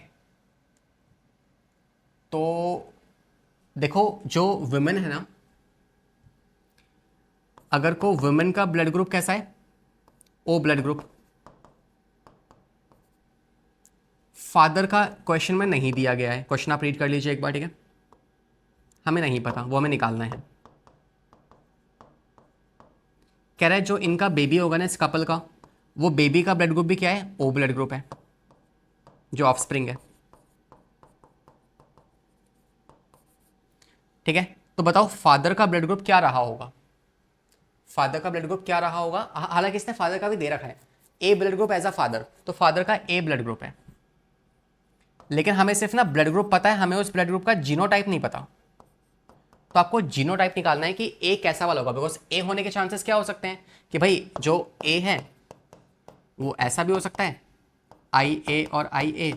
तो देखो जो वुमेन है ना, अगर को वुमेन का ब्लड ग्रुप कैसा है, O ब्लड ग्रुप, फादर का क्वेश्चन में नहीं दिया गया है, क्वेश्चन आप रीड कर लीजिए एक बार, ठीक है। हमें नहीं पता, वो हमें निकालना है। कह रहा है जो इनका बेबी होगा ना इस कपल का, वो बेबी का ब्लड ग्रुप भी क्या है, O ब्लड ग्रुप है, जो ऑफस्प्रिंग है, ठीक है। तो बताओ फादर का ब्लड ग्रुप क्या रहा होगा, फादर का ब्लड ग्रुप क्या रहा होगा। हालांकि इसने फादर का भी दे रखा है, A blood group as a father, तो फादर का A ब्लड ग्रुप है, लेकिन हमें सिर्फ ना ब्लड ग्रुप पता है, हमें उस ब्लड ग्रुप का जीनोटाइप नहीं पता। तो आपको जीनोटाइप निकालना है कि A कैसा वाला होगा, बिकॉज A होने के चांसेस क्या हो सकते हैं कि भाई जो A है वो ऐसा भी हो सकता है IA और IA,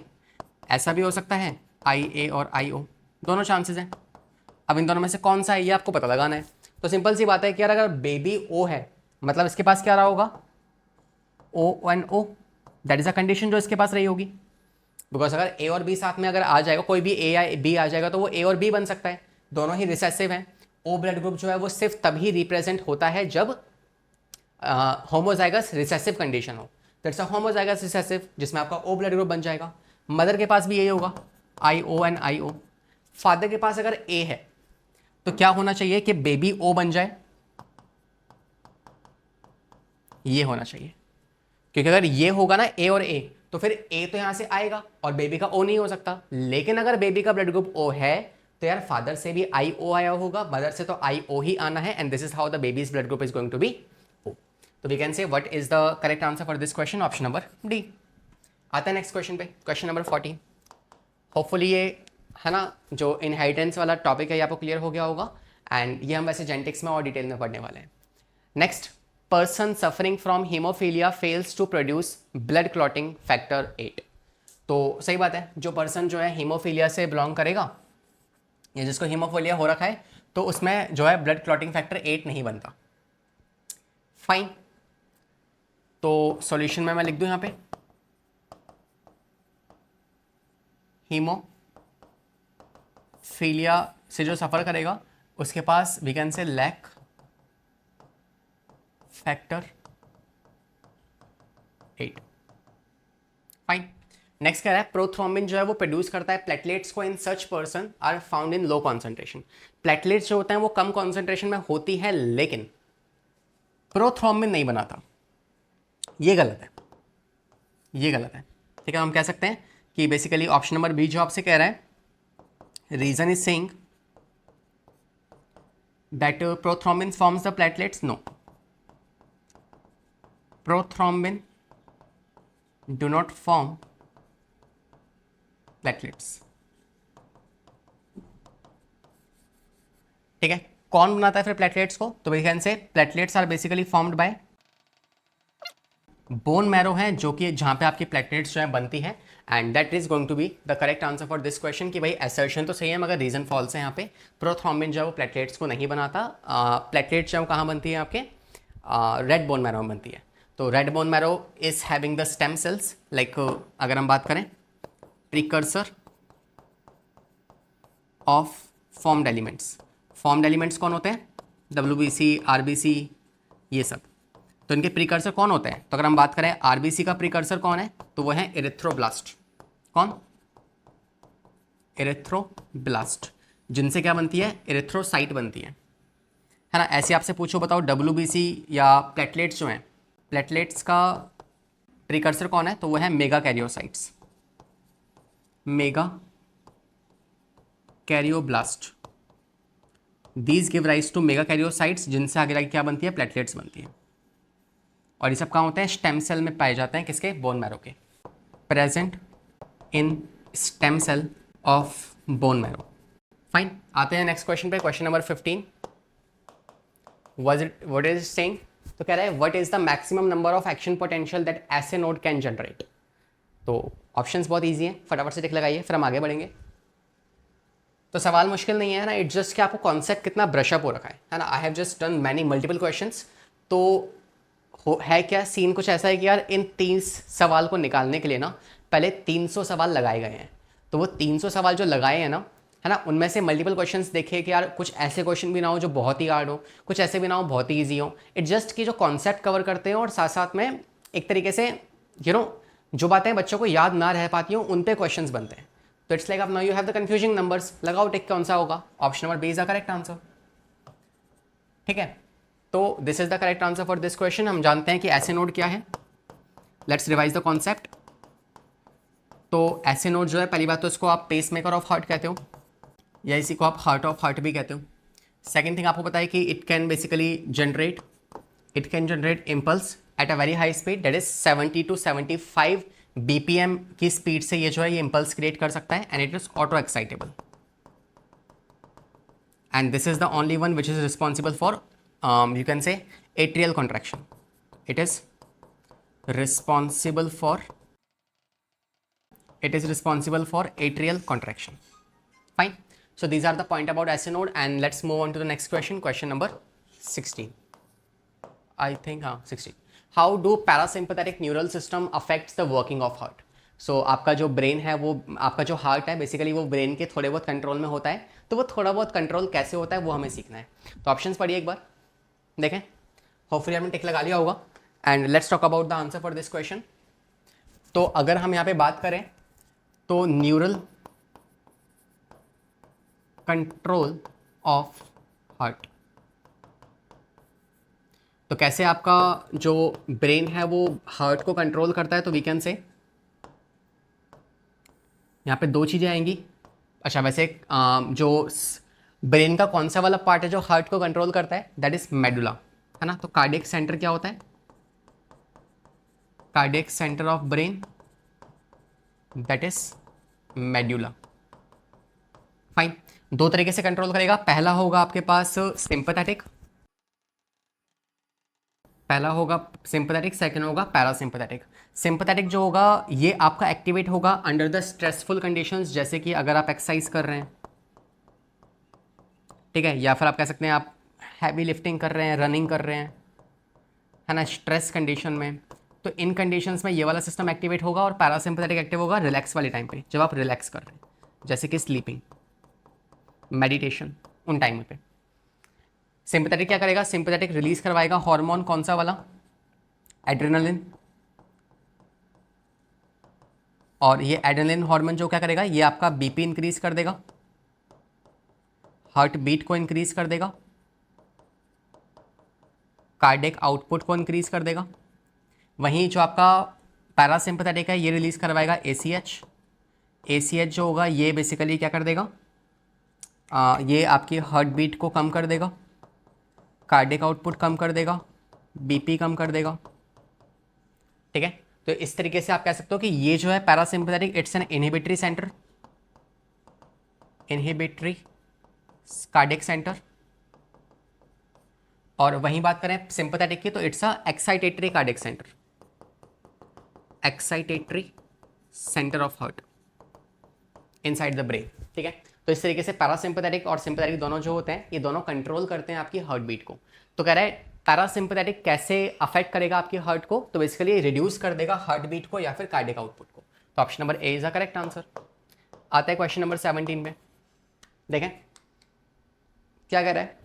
ऐसा भी हो सकता है IA और IO, दोनों चांसेस हैं। अब इन दोनों में से कौन सा है ये आपको पता लगाना है। तो सिंपल सी बात है कि यार अगर बेबी O है मतलब इसके पास क्या रहा होगा, ONO, that is a condition जो इसके पास रही होगी, बिकॉज अगर A और B साथ में अगर आ जाएगा, कोई भी A या B आ जाएगा तो वो A और B बन सकता है, दोनों ही रिसेसिव हैं। O ब्लड ग्रुप जो है वो सिर्फ तभी रिप्रेजेंट होता है जब होमोजाइगस रिसेसिव कंडीशन हो, दैट्स अ होमोजाइगस रिसेसिव, जिसमें आपका O ब्लड ग्रुप बन जाएगा। मदर के पास भी यही होगा, IO एंड IO। फादर के पास अगर A है तो क्या होना चाहिए कि बेबी O बन जाए, ये होना चाहिए, क्योंकि अगर ये होगा ना A और A, तो फिर ए तो यहाँ से आएगा और बेबी का ओ नहीं हो सकता। लेकिन अगर बेबी का ब्लड ग्रुप ओ है तो यार फादर से भी आई ओ आया होगा, मदर से तो आई ओ ही आना है, and this is how the baby's blood group is going to be O. तो we can say what is the correct answer for this question, option number D. आता है नेक्स्ट क्वेश्चन पे, क्वेश्चन नंबर 14। होपफुली ये है ना जो inheritance वाला topic है ये आपको क्लियर हो गया होगा, एंड ये हम वैसे जेनेटिक्स में और डिटेल में पढ़ने वाले हैं। Next, person suffering from hemophilia fails to produce blood clotting factor 8। तो सही बात है, जो पर्सन जो है हीमोफीलिया से बिलोंग करेगा या जिसको हीमोफीलिया हो रखा है तो उसमें जो है ब्लड क्लॉटिंग फैक्टर 8 नहीं बनता। फाइन, तो सॉल्यूशन में मैं लिख दूं यहाँ पे हीमोफीलिया से जो सफ़र करेगा उसके पास we can say lack factor 8। Fine, next कह रहा है प्रोथ्रोम्बिन जो है वो प्रोड्यूस करता है प्लेटलेट्स को in such person are found in low concentration. Platelets जो होते हैं वो कम कॉन्सेंट्रेशन में होती है लेकिन प्रोथ्रोम्बिन नहीं बनाता। ये गलत है, ये गलत है। ठीक है, हम कह सकते हैं कि बेसिकली ऑप्शन नंबर बी जो आपसे कह रहा है, reason is saying that prothrombin forms the platelets. No, prothrombin do not form platelets. ठीक है, कौन बनाता है फिर प्लेटलेट्स को? तो we can say platelets are basically formed by bone marrow है, जो कि जहां पे आपकी प्लेटलेट्स जो है बनती है, and that is going to be the correct answer for this question कि भाई असर्शन तो सही है मगर रीजन फॉल्स है। यहाँ पे प्रोथ्रोम्बिन जो है वो प्लेटलेट्स को नहीं बनाता। प्लेटलेट्स जो कहाँ बनती है आपके रेड बोन मैरो में बनती है। तो red bone marrow is having the stem cells, like अगर हम बात करें precursor of formed elements. Formed elements कौन होते हैं? WBC, RBC, ये सब। तो इनके प्रीकर्सर कौन होते हैं? तो अगर हम बात करें RBC का प्रीकर्सर कौन है तो वो है इरिथ्रोब्लास्ट। कौन? इरिथ्रोब्लास्ट, जिनसे क्या बनती है? इरिथ्रोसाइट बनती है ना। ऐसे आपसे पूछो बताओ WBC या प्लेटलेट्स जो हैं, प्लेटलेट्स का प्रीकर्सर कौन है? तो वो है mega karyocytes, mega karyoblast. These give rise to mega karyocytes, जिनसे आगे जाके क्या बनती है? प्लेटलेट्स बनती है। और ये सब कहाँ होते हैं? स्टेम सेल में पाए जाते हैं। किसके? बोन मैरो के। Present in stem cell of bone marrow. Fine, आते हैं नेक्स्ट क्वेश्चन पे, question number 15। What is saying? तो कह रहा है what is the maximum number of action potential that SA node can generate. तो ऑप्शंस बहुत ईजी हैं, फटाफट से टिक लगाइए फिर हम आगे बढ़ेंगे। तो सवाल मुश्किल नहीं है ना, इट्स जस्ट कि आपको कॉन्सेप्ट कितना ब्रशअप हो रखा है ना। I have just done many multiple questions. तो है क्या सीन कुछ ऐसा है कि यार इन 30 सवाल को निकालने के लिए ना पहले 300 सवाल लगाए गए हैं। तो वो 300 सवाल जो लगाए हैं ना, है ना, उनमें से मल्टीपल क्वेश्चंस देखे कि यार कुछ ऐसे क्वेश्चन भी ना हो जो बहुत ही हार्ड हो, कुछ ऐसे भी ना हो बहुत ही ईजी हो। इट्स जस्ट कि जो कॉन्सेप्ट कवर करते हैं और साथ साथ में एक तरीके से जो बातें बच्चों को याद ना रह पाती हों उन पे क्वेश्चंस बनते हैं। तो इट्स लाइक अब now you have the confusing numbers. लगाओ टिक, कौन सा होगा? Option number B is the correct answer. ठीक है, तो this is the correct answer for this question. हम जानते हैं कि ऐसे नोड क्या है। Let's revise the concept. तो ऐसे नोड जो है, पहली बात तो इसको आप पेस मेकर ऑफ हार्ट कहते हो या इसी को आप हार्ट ऑफ हार्ट भी कहते हो। सेकेंड थिंग आपको पता है कि it can generate impulse at a very high speed, that is 70 to 75 BPM की स्पीड से ये जो है ये इम्पल्स क्रिएट कर सकता है, and it is auto excitable, and this is the only one which is responsible for you can say atrial contraction. It is responsible for atrial contraction. Fine. So these are the point about SA node, and let's move on to the next question. Question number 16. I think 16. How do parasympathetic neural system affects the working of heart? So आपका जो brain है वो, आपका जो heart है basically वो brain के थोड़े बहुत कंट्रोल में होता है। तो वो थोड़ा बहुत कंट्रोल कैसे होता है वो हमें सीखना है। तो ऑप्शंस पढ़िए एक बार, देखें। होपफुली आपने टिक लगा लिया होगा, and let's talk about the answer for this question. तो अगर हम यहाँ पे बात करें तो न्यूरल कंट्रोल ऑफ हार्ट, तो कैसे आपका जो ब्रेन है वो हार्ट को कंट्रोल करता है? तो वी कैन से यहाँ पे दो चीज़ें आएंगी। अच्छा वैसे जो ब्रेन का कौन सा वाला पार्ट है जो हार्ट को कंट्रोल करता है, दैट इज मेडुला, है ना। तो कार्डियक सेंटर क्या होता है, cardiac centre of brain that is medulla. Fine, दो तरीके से कंट्रोल करेगा। पहला होगा आपके पास सिंपैथेटिक, पहला होगा सिंपैथेटिक, सेकंड होगा पैरासिम्पैथेटिक। सिंपैथेटिक जो होगा ये आपका एक्टिवेट होगा अंडर द स्ट्रेसफुल कंडीशंस, जैसे कि अगर आप एक्सरसाइज कर रहे हैं, ठीक है, या फिर आप कह सकते हैं आप हैवी लिफ्टिंग कर रहे हैं, रनिंग कर रहे हैं, है ना, स्ट्रेस कंडीशन में। तो इन कंडीशंस में ये वाला सिस्टम एक्टिवेट होगा और पैरासिम्पैथेटिक एक्टिव होगा रिलैक्स वाले टाइम पे, जब आप रिलैक्स कर रहे हैं, जैसे कि स्लीपिंग, मेडिटेशन, उन टाइम पे। सिंपैथेटिक क्या करेगा, सिंपैथेटिक रिलीज करवाएगा हार्मोन कौन सा वाला, एड्रेनालिन। और ये एड्रेनालिन हार्मोन जो क्या करेगा, ये आपका बीपी इंक्रीज कर देगा, हार्ट बीट को इंक्रीज कर देगा, कार्डियक आउटपुट को इंक्रीज कर देगा। वहीं जो आपका पैरासिम्पैथेटिक है ये रिलीज करवाएगा एसीएच। एसीएच जो होगा ये बेसिकली क्या कर देगा, ये आपकी हार्ट बीट को कम कर देगा, कार्डियक आउटपुट कम कर देगा, बीपी कम कर देगा, ठीक है। तो इस तरीके से आप कह सकते हो कि ये जो है parasympathetic, it's an inhibitory centre, inhibitory cardiac centre. और वहीं बात करें सिंपैथेटिक की तो it's a excitatory cardiac centre, excitatory centre of heart inside the brain, ठीक है। तो इस तरीके से पैरासिम्पैथेटिक और सिंपैथेटिक दोनों जो होते हैं ये दोनों कंट्रोल करते हैं आपकी हार्ट बीट को। तो कह रहा है पैरासिम्पैथेटिक कैसे अफेक्ट करेगा आपकी हार्ट को, तो बेसिकली रिड्यूस कर देगा हार्ट बीट को या फिर कार्डियक आउटपुट को। तो option number A is the correct answer. आता है क्वेश्चन नंबर 17 पे, देखें क्या कह रहा है,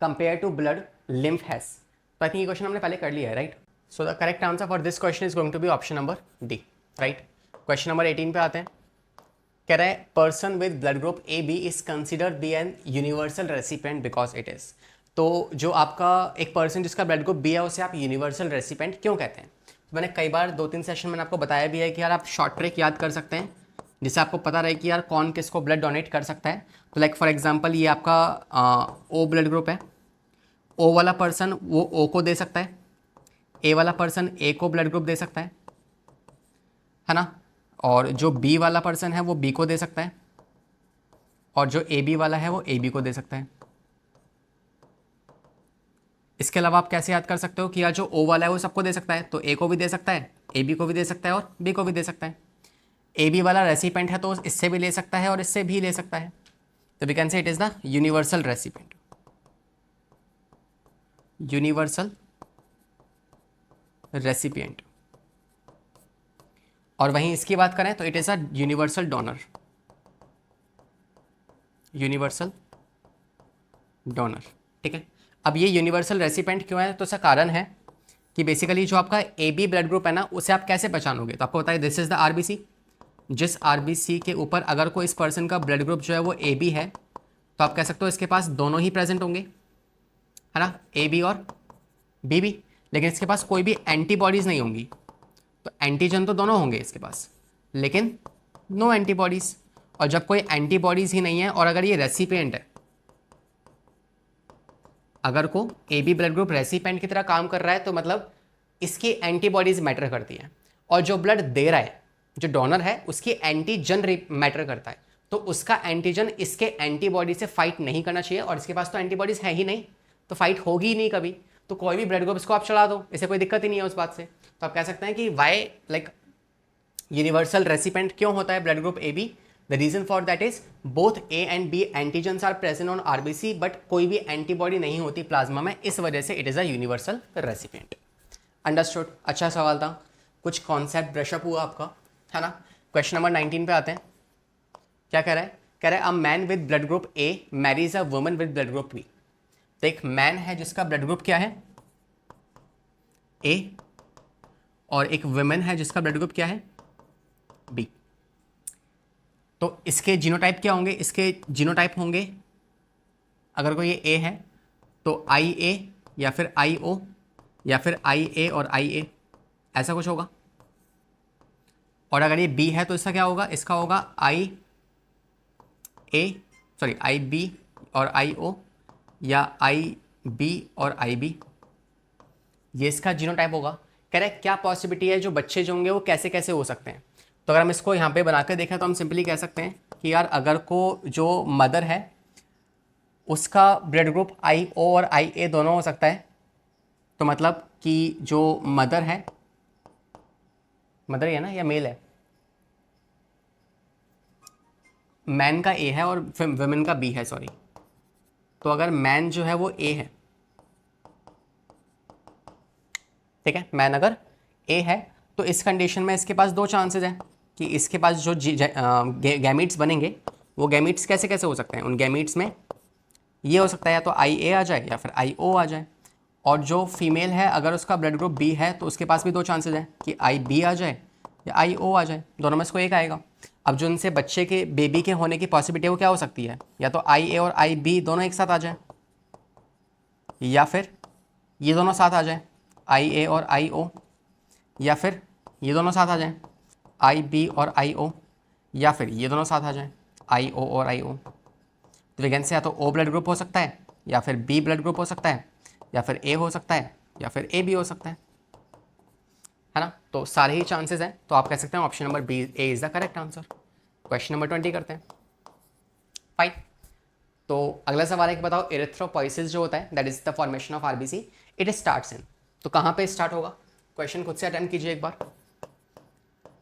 compare to blood lymph has. तो आई थिंक ये क्वेश्चन हमने पहले कर लिया है, right. So the correct answer for this question is going to be option number D, right. Question number 18 पे आते हैं, कह रहा है person with blood group A B is considered be an universal recipient because it is. तो जो आपका एक पर्सन जिसका ब्लड ग्रुप बी है उसे आप यूनिवर्सल रेसिपिएंट क्यों कहते हैं। तो मैंने कई बार 2-3 सेशन मैंने आपको बताया भी है कि यार आप शॉर्ट ट्रिक याद कर सकते हैं जिससे आपको पता रहे कि यार कौन किसको ब्लड डोनेट कर सकता है। तो लाइक फॉर एग्जांपल ये आपका ओ ब्लड ग्रुप है, ओ वाला पर्सन वो ओ को दे सकता है, ए वाला पर्सन ए को ब्लड ग्रुप दे सकता है ना, और जो बी वाला पर्सन है वो बी को दे सकता है, और जो ए बी वाला है वो ए बी को दे सकता है। इसके अलावा आप कैसे याद कर सकते हो कि यार जो ओ वाला है वो सबको दे सकता है, तो ए को भी दे सकता है, ए बी को भी दे सकता है और बी को भी दे सकता है। ए बी वाला रेसिपेंट है तो इससे भी ले सकता है और इससे भी ले सकता है। तो we can say it is the universal recipient, universal recipient. और वहीं इसकी बात करें तो it is a universal donor, universal donor, ठीक है। अब ये यूनिवर्सल रेसिपेंट क्यों है, तो इसका कारण है कि बेसिकली जो आपका ए बी ब्लड ग्रुप है ना उसे आप कैसे पहचानोगे। तो आपको बताइए दिस इज द आरबीसी, जिस आरबीसी के ऊपर अगर कोई इस पर्सन का ब्लड ग्रुप जो है वो ए बी है तो आप कह सकते हो इसके पास दोनों ही प्रेजेंट होंगे, है ना, ए बी और बी बी। लेकिन इसके पास कोई भी एंटीबॉडीज़ नहीं होंगी, तो एंटीजन तो दोनों होंगे इसके पास लेकिन नो एंटीबॉडीज़। और जब कोई एंटीबॉडीज़ ही नहीं है और अगर ये रेसिपिएंट है, अगर को A B blood group recipient की तरह काम कर रहा है तो मतलब इसकी एंटीबॉडीज़ मैटर करती हैं। और जो ब्लड दे रहा है, जो डोनर है, उसकी एंटीजन मैटर करता है, तो उसका एंटीजन इसके एंटीबॉडी से फाइट नहीं करना चाहिए। और इसके पास तो एंटीबॉडीज़ है ही नहीं, तो फाइट होगी ही नहीं कभी। तो कोई भी ब्लड ग्रुप इसको आप चढ़ा दो, इसे कोई दिक्कत ही नहीं है उस बात से। तो आप कह सकते हैं कि वाई लाइक यूनिवर्सल रेसिपेंट क्यों होता है blood group A B. The reason for that is both A and B antigens are present on RBC but कोई भी एंटीबॉडी नहीं होती प्लाज्मा में, इस वजह से it is a universal recipient. Understood, अच्छा सवाल था, कुछ कॉन्सेप्ट ब्रशअप हुआ आपका, है ना। क्वेश्चन नंबर 19 पे आते हैं, क्या कह रहा है, कह रहा है a man with blood group A marries a woman with blood group B. तो एक मैन है जिसका ब्लड ग्रुप क्या है ए, और एक वुमेन है जिसका ब्लड ग्रुप क्या है बी। तो इसके जीनोटाइप क्या होंगे, इसके जीनोटाइप होंगे अगर कोई ये ए है तो आई ए या फिर आई ओ या फिर आई ए और आई ए, ऐसा कुछ होगा। और अगर ये बी है तो इसका क्या होगा, इसका होगा आई बी और आई ओ, या आई बी और आई बी, ये इसका जीनोटाइप होगा। कह रहे क्या पॉसिबिलिटी है जो बच्चे जो होंगे वो कैसे कैसे हो सकते हैं। तो अगर हम इसको यहाँ पे बना कर देखें तो हम सिंपली कह सकते हैं कि यार अगर को जो मदर है उसका ब्लड ग्रुप आई ओ और आई ए दोनों हो सकता है, तो मतलब कि जो मदर है, मदर ही है ना या मेल है, मैन का ए है और वुमेन का बी है, सॉरी। तो अगर मैन जो है वो ए है, ठीक है, मैन अगर ए है तो इस कंडीशन में इसके पास दो चांसेस हैं कि इसके पास जो गैमीट्स बनेंगे वो गैमीट्स कैसे कैसे हो सकते हैं। उन गैमीट्स में ये हो सकता है या तो आई ए आ जाए या फिर आई ओ आ जाए। और जो फीमेल है अगर उसका ब्लड ग्रुप बी है तो उसके पास भी दो चांसेस हैं कि आई बी आ जाए या आई ओ आ जाए, दोनों में से कोई एक आएगा। अब जो उनसे बच्चे के बेबी के होने की पॉसिबिलिटी है वो क्या हो सकती है, या तो आई ए और आई बी दोनों एक साथ आ जाए, या फिर ये दोनों साथ आ जाए आई ए और आई ओ, या फिर ये दोनों साथ आ जाएं आई बी और आई ओ, या फिर ये दोनों साथ आ जाएं आई ओ और आई ओ। तो वेगन से या तो ओ ब्लड ग्रुप हो सकता है, या फिर बी ब्लड ग्रुप हो सकता है, या फिर ए हो सकता है, या फिर ए बी हो सकता है ना। तो सारे ही चांसेस हैं, तो आप कह सकते हैं option number B A is the correct answer. Question number 20 करते हैं। फाइन। तो अगला सवाल है कि बताओ एरिथ्रोपोइसिस जो होता है that is the formation of RBC, it starts in, तो कहाँ पे स्टार्ट होगा। क्वेश्चन खुद से अटेम्प्ट कीजिए एक बार।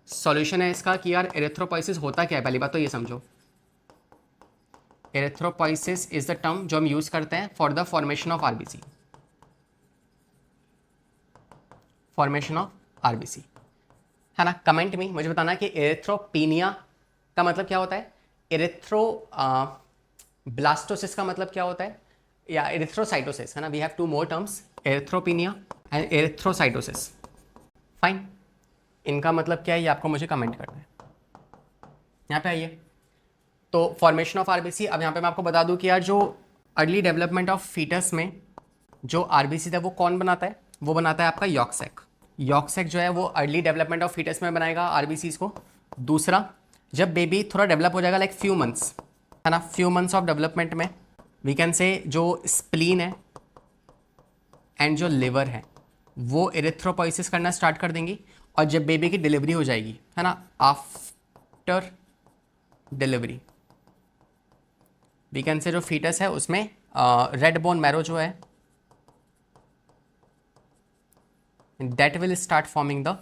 सॉल्यूशन है इसका कि यार एरिथ्रोपोइसिस होता क्या है, पहली बात तो ये समझो। एरिथ्रोपोइसिस इज द टर्म जो हम यूज करते हैं for the formation of RBC, formation of RBC, है ना। कमेंट में मुझे बताना कि एरिथ्रोपीनिया का मतलब क्या होता है, एरिथ्रो ब्लास्टोसिस का मतलब क्या होता है, या एरिथ्रोसाइटोसिस, है ना। We have two more terms, erythropenia and erythrocytosis. Fine, इनका मतलब क्या है ये आपको मुझे कमेंट करना है। यहाँ पे आइए, तो फॉर्मेशन ऑफ आरबीसी। अब यहाँ पे मैं आपको बता दूं कि यार जो अर्ली डेवलपमेंट ऑफ फीटस में जो आरबीसी था वो कौन बनाता है, वो बनाता है आपका यॉर्कसैक। यॉर्कसैक जो है वो अर्ली डेवलपमेंट ऑफ फीटस में बनाएगा आरबीसीज को। दूसरा, जब बेबी थोड़ा डेवलप हो जाएगा लाइक फ्यू मंथ्स, है ना, फ्यू मंथ्स ऑफ डेवलपमेंट में वी कैन से जो स्प्लीन है एंड जो लिवर है वो एरिथ्रोपोइसिस करना स्टार्ट कर देंगी। और जब बेबी की डिलीवरी हो जाएगी, है ना, आफ्टर डिलीवरी वी कैन से जो फीटस है उसमें रेड बोन मैरो जो है that will start forming the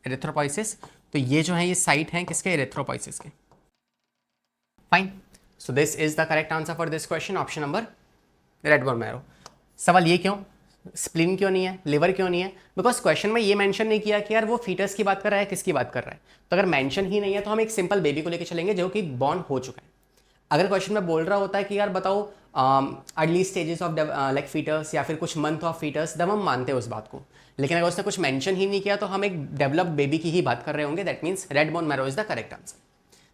erythropoiesis. तो ये जो है ये साइट हैं किसके, एरिथ्रोपोइसिस के। Fine, so this is the correct answer for this question, option number red bone marrow. सवाल ये क्यों, स्प्लीन क्यों नहीं है, लिवर क्यों नहीं है, बिकॉज क्वेश्चन में ये मेंशन नहीं किया कि यार वो फीटस की बात कर रहा है किसकी बात कर रहा है। तो अगर मेंशन ही नहीं है तो हम एक सिंपल बेबी को लेकर चलेंगे जो कि बॉर्न हो चुका है। अगर क्वेश्चन में बोल रहा होता है कि यार बताओ early stages of like fetus या फिर कुछ मंथ ऑफ फीटस, तब हम मानते हैं उस बात को। लेकिन अगर उसने कुछ मेंशन ही नहीं किया तो हम एक डेवलप्ड बेबी की ही बात कर रहे होंगे। That means red bone marrow is the correct answer.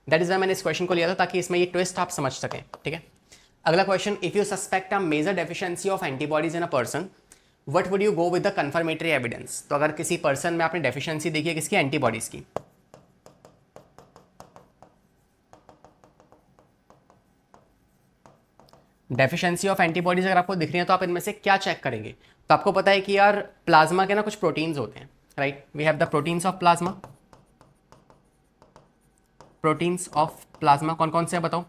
That is why मैंने इस क्वेश्चन को लिया था ताकि इसमें ये ट्विस्ट आप समझ सकें, ठीक है। अगला question, if you suspect a major deficiency of antibodies in a person, what would you go with the confirmatory evidence. तो अगर किसी पर्सन में आपने डेफिशिएंसी देखी है किसकी, एंटीबॉडीज की, डेफिशिएंसी ऑफ एंटीबॉडीज अगर आपको दिख रही है तो आप इनमें से क्या चेक करेंगे। तो आपको पता है कि यार प्लाज्मा के ना कुछ प्रोटीन्स होते हैं, right. We have the proteins of plasma. Proteins of plasma कौन कौन से हैं बताओ,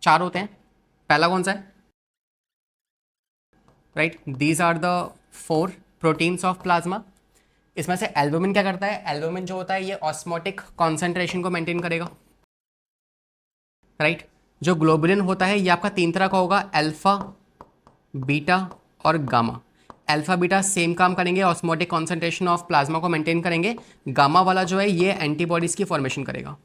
4 होते हैं। पहला कौन सा है, right, these are the 4 proteins of plasma. इसमें से एल्बुमिन क्या करता है, एल्बुमिन जो होता है ये ऑस्मोटिक कॉन्सेंट्रेशन को मेंटेन करेगा, राइट। जो ग्लोबुलिन होता है ये आपका 3 तरह का होगा, अल्फा, बीटा और गामा। अल्फा बीटा सेम काम करेंगे, ऑस्मोटिक कॉन्सेंट्रेशन ऑफ प्लाज्मा को मेंटेन करेंगे। गामा वाला जो है ये एंटीबॉडीज की फॉर्मेशन करेगा।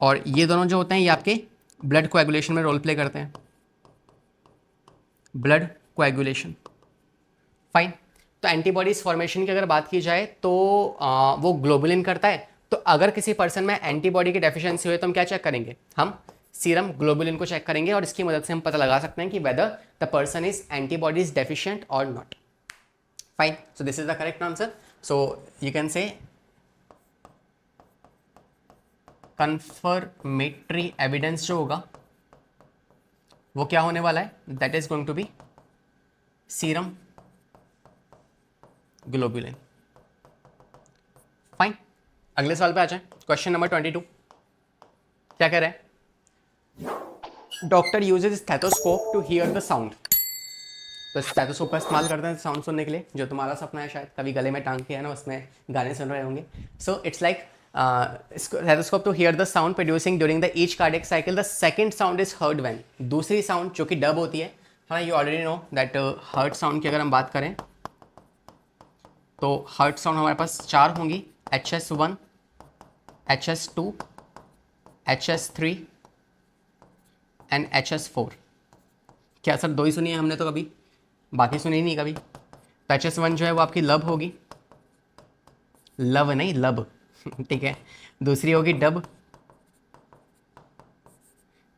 और ये दोनों जो होते हैं ये आपके ब्लड कोएगुलेशन में रोल प्ले करते हैं, ब्लड कोएगुलेशन। फाइन, तो एंटीबॉडीज फॉर्मेशन की अगर बात की जाए तो वो ग्लोबुलिन करता है। तो अगर किसी पर्सन में एंटीबॉडी की डेफिशिएंसी हुई तो हम क्या चेक करेंगे, हम सीरम ग्लोबुलिन को चेक करेंगे और इसकी मदद से हम पता लगा सकते हैं कि whether the person is antibodies deficient और not. Fine, so this is the correct answer. So you can say confirmatory evidence जो होगा वो क्या होने वाला है, that is going to be serum globulin. Fine, अगले सवाल पे आ जाए. क्वेश्चन नंबर 22 क्या कह रहे हैं, doctor uses stethoscope to hear the sound. तो स्टेथोस्कोप का इस्तेमाल करते हैं साउंड सुनने के लिए, जो तुम्हारा सपना है शायद कभी गले में टांग के है ना, उसमें गाने सुन रहे होंगे. So it's like stethoscope to hear the sound producing during the each cardiac cycle the second sound is heard when. दूसरी साउंड जो कि डब होती है, हाँ you already know that heard sound की अगर हम बात करें तो हर्ड साउंड हमारे पास 4 होंगी, HS1, HS2, HS3 and HS4. क्या सर 2 ही सुनी है हमने तो, कभी बाकी सुनी नहीं कभी. तो HS1 जो है वो आपकी लब होगी, लव नहीं लब ठीक है. दूसरी होगी डब,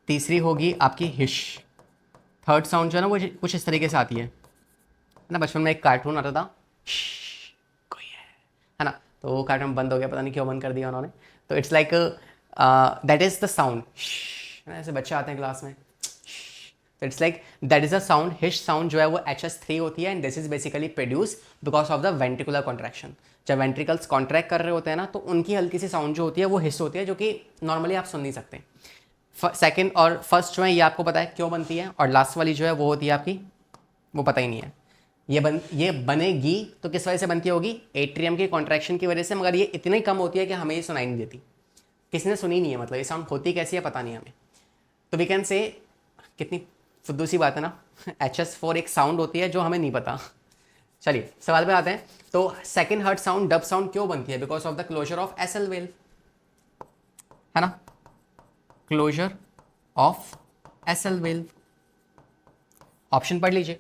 तीसरी होगी आपकी हिश. थर्ड साउंड जो है ना वो कुछ इस तरीके से आती है ना. बचपन में एक कार्टून आता था कोई है ना, तो वो कार्टून बंद हो गया, पता नहीं क्यों बंद कर दिया उन्होंने. तो it's like that is the sound, ऐसे बच्चे आते हैं क्लास में, तो it's like that is a sound. हिश sound जो है वो HS3 होती है and this is basically produce because of the ventricular contraction. जब वेंट्रिकल्स कॉन्ट्रैक्ट कर रहे होते हैं ना, तो उनकी हल्की सी साउंड जो होती है वो हिस होती है, जो कि नॉर्मली आप सुन नहीं सकते. सेकंड और फर्स्ट जो है ये आपको पता है क्यों बनती है, और लास्ट वाली जो है वो होती है आपकी, वो पता ही नहीं है. ये बनेगी तो किस वजह से बनती होगी, एट्रियम की कॉन्ट्रैक्शन की वजह से, मगर ये इतनी कम होती है कि हमें ये सुनाई नहीं देती. किसी ने सुनी नहीं है, मतलब ये साउंड होती कैसी है पता नहीं हमें. तो वी कैन से, कितनी फुद्दू सी बात है ना, HS4 एक साउंड होती है जो हमें नहीं पता. चलिए सवाल पे आते हैं. तो second heart sound dub sound क्यों बनती है, because of the closure of SL valve, है ना, closure of SL valve. Option पढ़ लीजिए.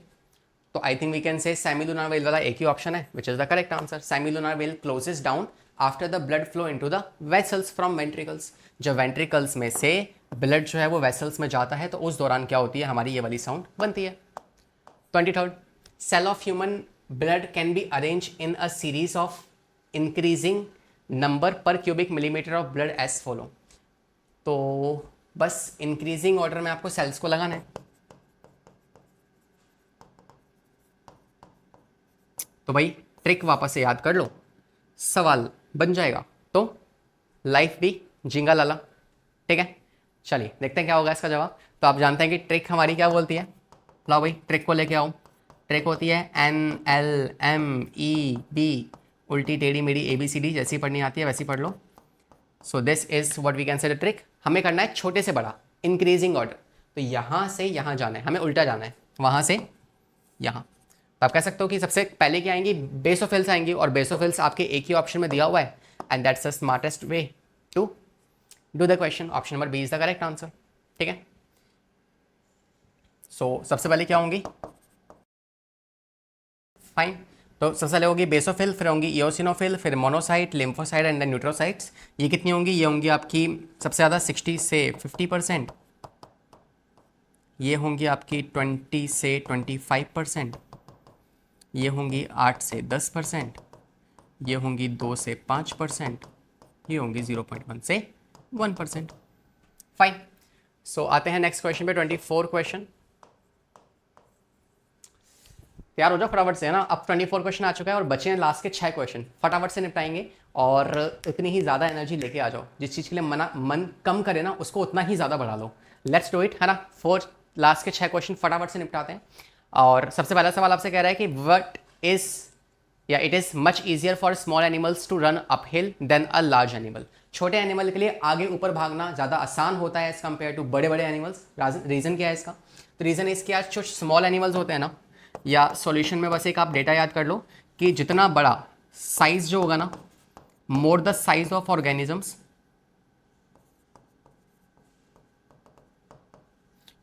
तो I think we can say semilunar valve वाला एक ही ऑप्शन है, which is the correct answer. Semilunar valve closes down after the blood flow into the vessels from ventricles. जब वेंट्रिकल्स में से ब्लड जो है वो वेसल्स में जाता है, तो उस दौरान क्या होती है, हमारी ये वाली साउंड बनती है. 23rd, cell of human blood can be arrange in a series of increasing number per cubic millimetre of blood as follow. तो बस इंक्रीजिंग ऑर्डर में आपको सेल्स को लगाना है. तो भाई ट्रिक वापस से याद कर लो, सवाल बन जाएगा. तो लाइफ भी जिंगा लाला, ठीक है. चलिए देखते हैं क्या होगा इसका जवाब. तो आप जानते हैं कि ट्रिक हमारी क्या बोलती है, लाओ भाई ट्रिक को लेके आओ. ट्रिक होती है NLMEB, उल्टी टेढ़ी मेरी ABCD, जैसी पढ़नी आती है वैसी पढ़ लो. So this is what we can say the trick. हमें करना है छोटे से बड़ा, इंक्रीजिंग ऑर्डर. तो यहाँ से यहाँ जाना है, हमें उल्टा जाना है, वहाँ से यहाँ. तो आप कह सकते हो कि सबसे पहले क्या आएंगी, बेसोफिल्स आएंगी, और बेसोफिल्स आपके एक ही ऑप्शन में दिया हुआ है, and that's the smartest way to do the question. Option number B is the correct answer, ठीक है. सो सबसे पहले क्या होंगी, फाइन. तो सबसे पहले होगी बेसोफिल, फिर होंगी इओसिनोफिल, फिर मोनोसाइट, लिम्फोसाइट एंड देन न्यूट्रोसाइट्स. ये कितनी होंगी, ये होंगी आपकी सबसे ज़्यादा 60 से 50%, ये होंगी आपकी 20 से 25%, ये होंगी 8 से 10%, ये होंगी 2 से 5%, ये होंगी 0.1 से 1%. फाइन. सो आते हैं नेक्स्ट क्वेश्चन पे, 24 क्वेश्चन. तैयार हो जाओ फटाफट से, है ना. अब 24 क्वेश्चन आ चुका है और बचे हैं लास्ट के 6 क्वेश्चन. फटाफट से निपटाएंगे और इतनी ही ज़्यादा एनर्जी लेके आ जाओ. जिस चीज़ के लिए मन कम करे ना, उसको उतना ही ज़्यादा बढ़ा लो. लेट्स डू इट, है ना. 4 लास्ट के 6 क्वेश्चन फटाफट से निपटाते हैं. और सबसे पहला सवाल आपसे कह रहा है कि व्हाट इज या it is much easier for small animals to run uphill than a large animal. छोटे एनिमल के लिए आगे ऊपर भागना ज़्यादा आसान होता है एज कम्पेयर टू बड़े बड़े एनिमल्स. रीज़न क्या है इसका, तो रीज़न इसके आज जो स्मॉल एनिमल्स होते हैं ना, या सॉल्यूशन में बस एक आप डेटा याद कर लो कि जितना बड़ा साइज जो होगा ना, more the size of organisms,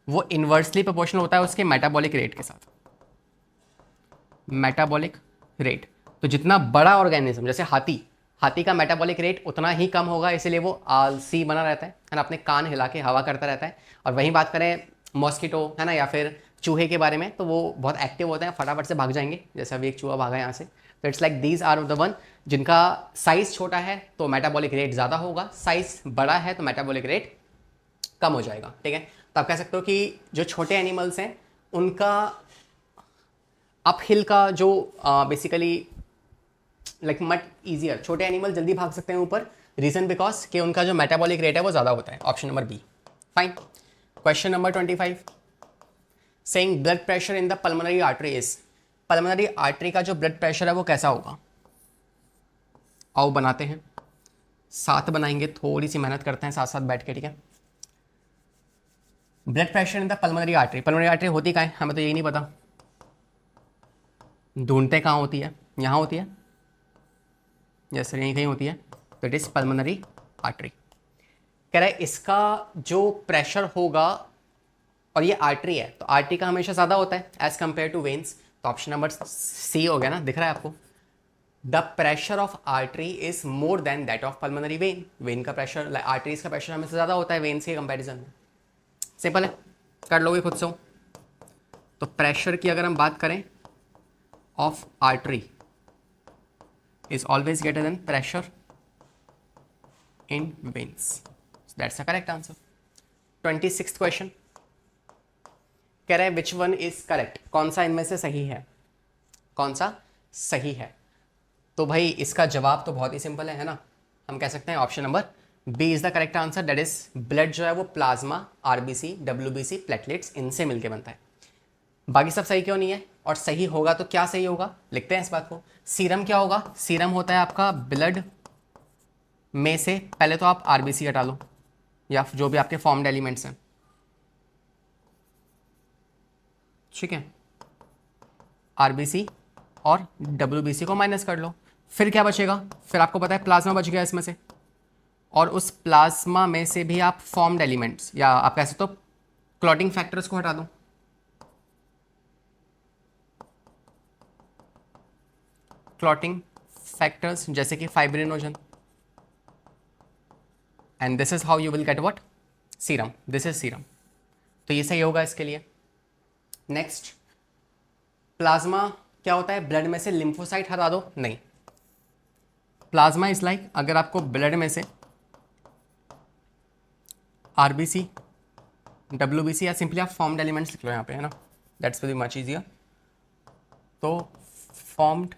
वो इन्वर्सली प्रोपोर्शनल होता है उसके मेटाबॉलिक रेट के साथ. मेटाबॉलिक रेट, तो जितना बड़ा ऑर्गेनिज्म, जैसे हाथी का मेटाबॉलिक रेट उतना ही कम होगा, इसीलिए वो आलसी बना रहता है ना, अपने कान हिला के हवा करता रहता है. और वहीं बात करें मॉस्किटो, है ना, या फिर चूहे के बारे में, तो वो बहुत एक्टिव होते हैं, फटाफट से भाग जाएंगे, जैसे अभी एक चूहा भागा यहाँ से। तो it's like these are the one जिनका साइज छोटा है तो मेटाबॉलिक रेट ज़्यादा होगा, साइज बड़ा है तो मेटाबॉलिक रेट कम हो जाएगा, ठीक है। तो आप कह सकते हो कि जो छोटे एनिमल्स हैं उनका अपहिल का जो बेसिकली लाइक मच ईजियर, छोटे एनिमल जल्दी भाग सकते हैं ऊपर, रीजन बिकॉज कि उनका जो मेटाबॉलिक रेट है वो ज़्यादा होता है। Option number B. Fine. Question number 25 saying blood pressure in the pulmonary artery is, pulmonary artery का जो ब्लड प्रेशर है वो कैसा होगा। आओ बनाते हैं, साथ बनाएंगे, थोड़ी सी मेहनत करते हैं साथ साथ बैठ के, ठीक है। Blood pressure in the pulmonary artery, pulmonary artery होती कहाँ है, हमें तो यही नहीं पता, ढूंढते कहाँ होती है, यहाँ होती है, यस यहीं कहीं होती है, तो इट इज पल्मोनरी आर्टरी। कह रहा है इसका जो प्रेशर होगा, और ये आर्टरी है तो आर्टरी का हमेशा ज़्यादा होता है एज कंपेयर टू वेन्स, तो ऑप्शन नंबर सी हो गया ना, दिख रहा है आपको। The pressure of artery is more then that of pulmonary vein, when का प्रेशर, आर्टरीज का प्रेशर हमेशा ज़्यादा होता है वेन्स के कंपेरिजन में। सिंपल है, कर लोगे खुद से। तो प्रेशर की अगर हम बात करें of artery is always greater than pressure in veins. So that's the correct answer. 26th question कह रहा है which one is correct, कौन सा इनमें से सही है, कौन सा सही है। तो भाई इसका जवाब तो बहुत ही सिंपल है ना, हम कह सकते हैं option number B is the correct answer. That is blood जो है वो प्लाज्मा, आरबीसी, डब्ल्यूबीसी, प्लेटलेट्स, इनसे मिलकर बनता है। बाकी सब सही क्यों नहीं है, और सही होगा तो क्या सही होगा, लिखते हैं इस बात को। सीरम क्या होगा, सीरम होता है आपका ब्लड में से, पहले तो आप आरबीसी हटा लो या जो भी आपके फॉर्म्ड एलिमेंट्स हैं, ठीक है, आरबीसी और डब्ल्यूबीसी को माइनस कर लो, फिर क्या बचेगा, फिर आपको पता है प्लाज्मा बच गया इसमें से, और उस प्लाज्मा में से भी आप फॉर्म्ड एलिमेंट्स या आप कह सकते हो क्लॉटिंग फैक्टर्स को हटा दो। क्लॉटिंग फैक्टर्स जैसे कि fibrinogen, and this is how you will get what, serum, this is serum. तो ये सही होगा इसके लिए। नेक्स्ट, प्लाज्मा क्या होता है, ब्लड में से लिम्फोसाइट हटा दो, नहीं। प्लाज्मा इज लाइक अगर आपको ब्लड में से आरबीसी, डब्ल्यूबीसी या सिंपली आप फॉर्म्ड एलिमेंट्स लिख लो यहाँ पे, है ना, दैट्स वेरी मच इजियर। तो फॉर्म्ड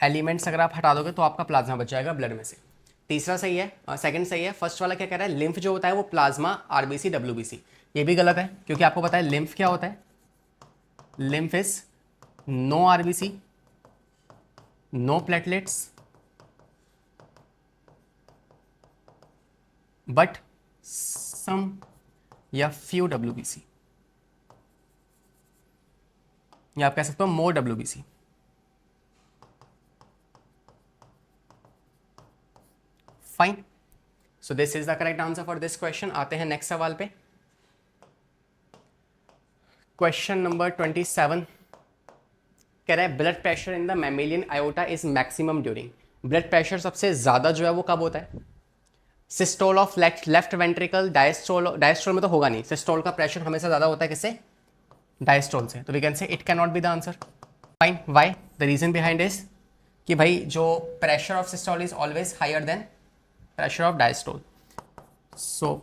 एलिमेंट्स अगर आप हटा दोगे तो आपका प्लाज्मा बच जाएगा ब्लड में से। तीसरा सही है, सेकंड सही है। फर्स्ट वाला क्या कह रहा है, लिम्फ जो होता है वो प्लाज्मा, आरबीसी, डब्ल्यूबीसी, ये भी गलत है क्योंकि आपको पता है लिम्फ क्या होता है, lymph is no RBC, no platelets, but some या फ्यू डब्ल्यूबीसी, या आप कह सकते हो more WBC. Fine, so this is the correct answer for this question. आते हैं नेक्स्ट सवाल पे। क्वेश्चन नंबर 27 कह रहा है blood pressure in the mammalian iota is maximum during, blood pressure सबसे ज्यादा जो है वो कब होता है, systole of left ventricle, diastole, diastole में तो होगा नहीं, सिस्टोल का प्रेशर हमेशा ज्यादा होता है किससे, डायस्टोल से, तो we can say it can not be the answer. Fine, why, the reason behind is कि भाई जो pressure of systole is always higher than pressure of diastole, so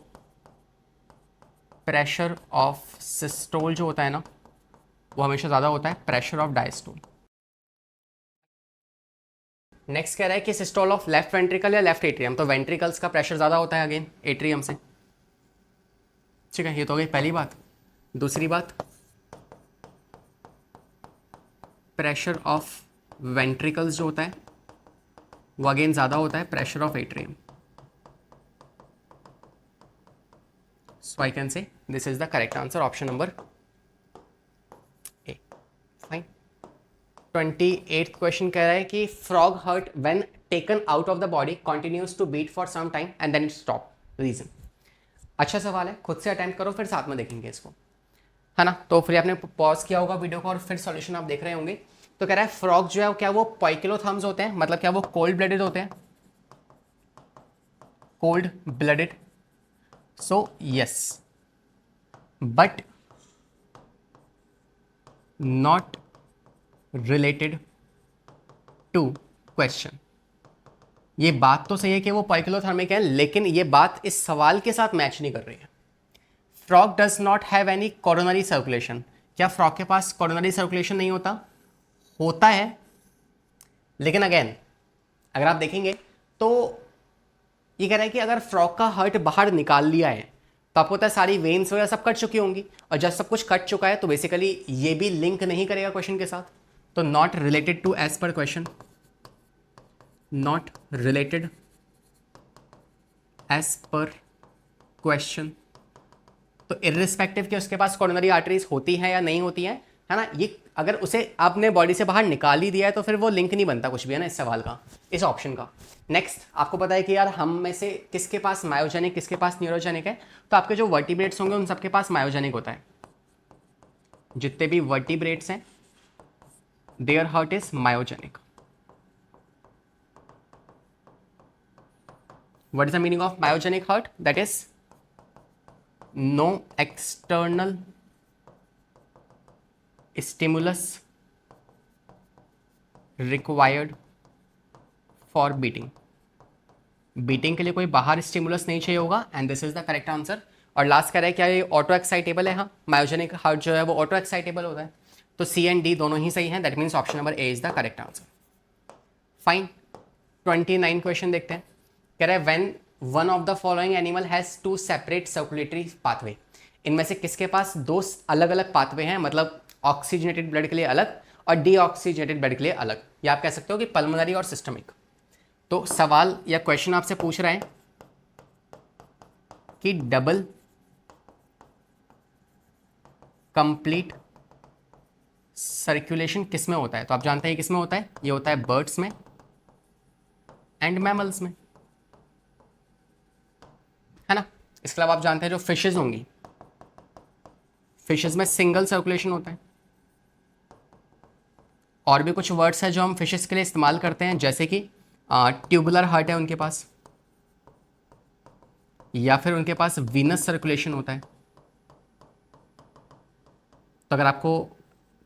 pressure of systole जो होता है ना वो हमेशा ज़्यादा होता है प्रेशर ऑफ डायस्टोल। नेक्स्ट कह रहा है कि सिस्टोल ऑफ लेफ्ट वेंट्रिकल या लेफ्ट एट्रियम, तो वेंट्रिकल्स का प्रेशर ज़्यादा होता है अगेन एट्रियम से, ठीक है, ये तो हो गई पहली बात। दूसरी बात, प्रेशर ऑफ वेंट्रिकल्स जो होता है वो अगेन ज़्यादा होता है pressure of atrium, so I can say this is the correct answer, option number A. Fine. 28th question कह रहा है कि frog heart when taken out of the body continues to beat for some time and then it stop, reason। अच्छा सवाल है, खुद से attempt करो फिर साथ में देखेंगे इसको, है ना। तो फिर आपने पॉज किया होगा वीडियो को और फिर सॉल्यूशन आप देख रहे होंगे। तो कह रहा है फ्रॉग जो है क्या वो पॉइकिलोथर्म्स होते हैं, मतलब क्या वो कोल्ड ब्लडेड होते हैं, cold blooded, so yes but not related to question. ये बात तो सही है कि वो पाइक्लोथर्मिक है, लेकिन ये बात इस सवाल के साथ मैच नहीं कर रही है। Frog does not have any coronary circulation. क्या फ्रॉग के पास कोरोनरी सर्कुलेशन नहीं होता? होता है, लेकिन अगेन अगर आप देखेंगे तो ये कह रहा है कि अगर फ्रॉग का हार्ट बाहर निकाल लिया है तो आपको पता है सारी वेन्स वगैरह सब कट चुकी होंगी, और जब सब कुछ कट चुका है तो बेसिकली ये भी लिंक नहीं करेगा क्वेश्चन के साथ, तो नॉट रिलेटेड टू एज पर क्वेश्चन, नॉट रिलेटेड एज पर क्वेश्चन। तो इररिस्पेक्टिव कि उसके पास कोरोनरी आर्टरीज होती हैं या नहीं होती हैं, है ना, ये अगर उसे आपने बॉडी से बाहर निकाल ही दिया है तो फिर वो लिंक नहीं बनता कुछ भी, है ना, इस सवाल का, इस ऑप्शन का। नेक्स्ट, आपको पता है कि यार हम में से किसके पास मायोजेनिक किसके पास न्यूरोजेनिक है, तो आपके जो वर्टिब्रेट्स होंगे उन सबके पास मायोजेनिक होता है। जितने भी वर्टिब्रेट्स हैं their heart is myogenic. What is the meaning of myogenic heart? That is no external stimulus required for beating। Beating के लिए कोई बाहर स्टिमुलस नहीं चाहिए होगा, and this is the correct answer. और लास्ट कह रहा है क्या ये ऑटो एक्साइटेबल है? हाँ, मायोजेनिक हार्ट जो है वो ऑटो एक्साइटेबल होता है, तो सी एंड डी दोनों ही सही हैं। That means option number A is the correct answer. Fine, 29 question देखते हैं। कह रहा है when one of the following animal has two separate circulatory pathway. इनमें से किसके पास दो अलग अलग पाथवे हैं, मतलब ऑक्सीजनेटेड ब्लड के लिए अलग और डीऑक्सीजनेटेड ब्लड के लिए अलग, या आप कह सकते हो कि पल्मोनरी और सिस्टमिक। तो सवाल या क्वेश्चन आपसे पूछ रहा है कि डबल कंप्लीट सर्कुलेशन किस में होता है? तो आप जानते हैं किस में होता है, ये होता है बर्ड्स में एंड मैमल्स में, है ना। इसके अलावा आप जानते हैं जो फिशेज होंगी, फिशेज में सिंगल सर्कुलेशन होता है। और भी कुछ वर्ड्स हैं जो हम फिशेस के लिए इस्तेमाल करते हैं, जैसे कि ट्यूबुलर हार्ट है उनके पास, या फिर उनके पास वीनस सर्कुलेशन होता है। तो अगर आपको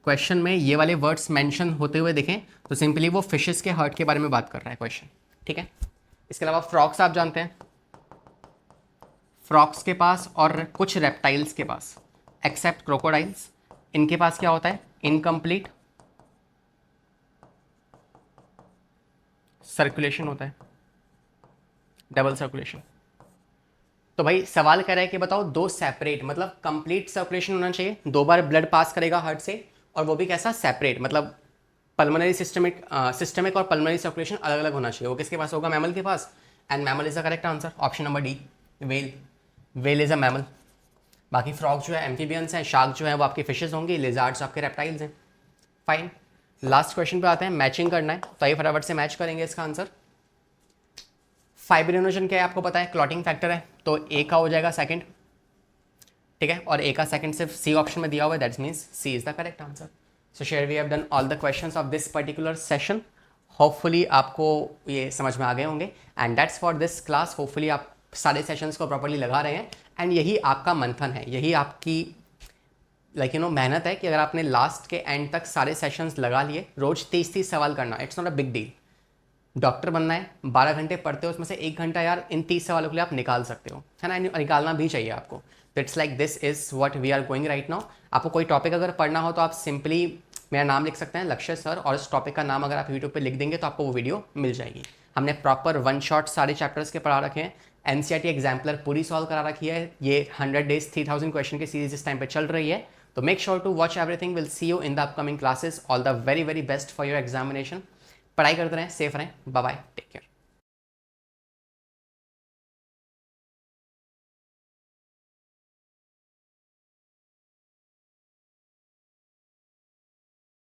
क्वेश्चन में ये वाले वर्ड्स मेंशन होते हुए दिखें तो सिंपली वो फिशेस के हार्ट के बारे में बात कर रहा है क्वेश्चन, ठीक है। इसके अलावा फ्रॉक्स आप जानते हैं, फ्रॉक्स के पास और कुछ रेप्टाइल्स के पास एक्सेप्ट क्रोकोडाइल्स, इनके पास क्या होता है? इनकम्प्लीट सर्कुलेशन होता है, डबल सर्कुलेशन। तो भाई सवाल कर रहा है कि बताओ दो सेपरेट, मतलब कंप्लीट सर्कुलेशन होना चाहिए, दो बार ब्लड पास करेगा हार्ट से, और वो भी कैसा? सेपरेट, मतलब पल्मोनरी सिस्टमिक और पल्मोनरी सर्कुलेशन अलग अलग होना चाहिए। वो किसके पास होगा? मैमल के पास, and mammal is the correct answer, option number D, whale. Whale is a mammal. बाकी फ्रॉग जो है एम्फीबियंस हैं, शार्क जो है वो आपके फिशेज होंगे, लिजार्ड्स आपके रेप्टाइल्स हैं। फाइन, लास्ट क्वेश्चन पे आते हैं। मैचिंग करना है तो ये फटाफट से मैच करेंगे इसका आंसर। फाइब्रिनोजन क्या है आपको पता है? क्लॉटिंग फैक्टर है, तो ए का हो जाएगा सेकंड, ठीक है, और ए का सेकंड सिर्फ सी ऑप्शन में दिया हुआ है, that means C is the correct answer. So share we have done all the questions of this particular session. Hopefully आपको ये समझ में आ गए होंगे, and that's for this class. Hopefully आप सारे सेशंस को प्रॉपर्ली लगा रहे हैं, एंड यही आपका मंथन है, यही आपकी मेहनत है कि अगर आपने लास्ट के एंड तक सारे सेशंस लगा लिए, रोज 30 सवाल करना, it's not a big deal. Doctor बनना है, 12 घंटे पढ़ते हो, उसमें से 1 घंटा यार इन 30 सवालों के लिए आप निकाल सकते हो, है ना, निकालना भी चाहिए आपको। तो it's like this is what we are going right now. आपको कोई टॉपिक अगर पढ़ना हो तो आप सिंपली मेरा नाम लिख सकते हैं, लक्ष्य सर, और इस टॉपिक का नाम अगर आप यूट्यूब पे लिख देंगे तो आपको वो वीडियो मिल जाएगी। हमने प्रॉपर 1 शॉट सारे चैप्टर्स के पढ़ा रखे हैं, एनसीईआरटी एग्जाम्पलर पूरी सॉल्व करा रखी है। ये 100 डेज 3000 क्वेश्चन की सीरीज इस टाइम पे चल रही है, तो make sure to watch everything. Will see you in the upcoming classes. All the very very best for your examination. पढ़ाई करते रहें, सेफ रहें, बाय बाय, टेक केयर।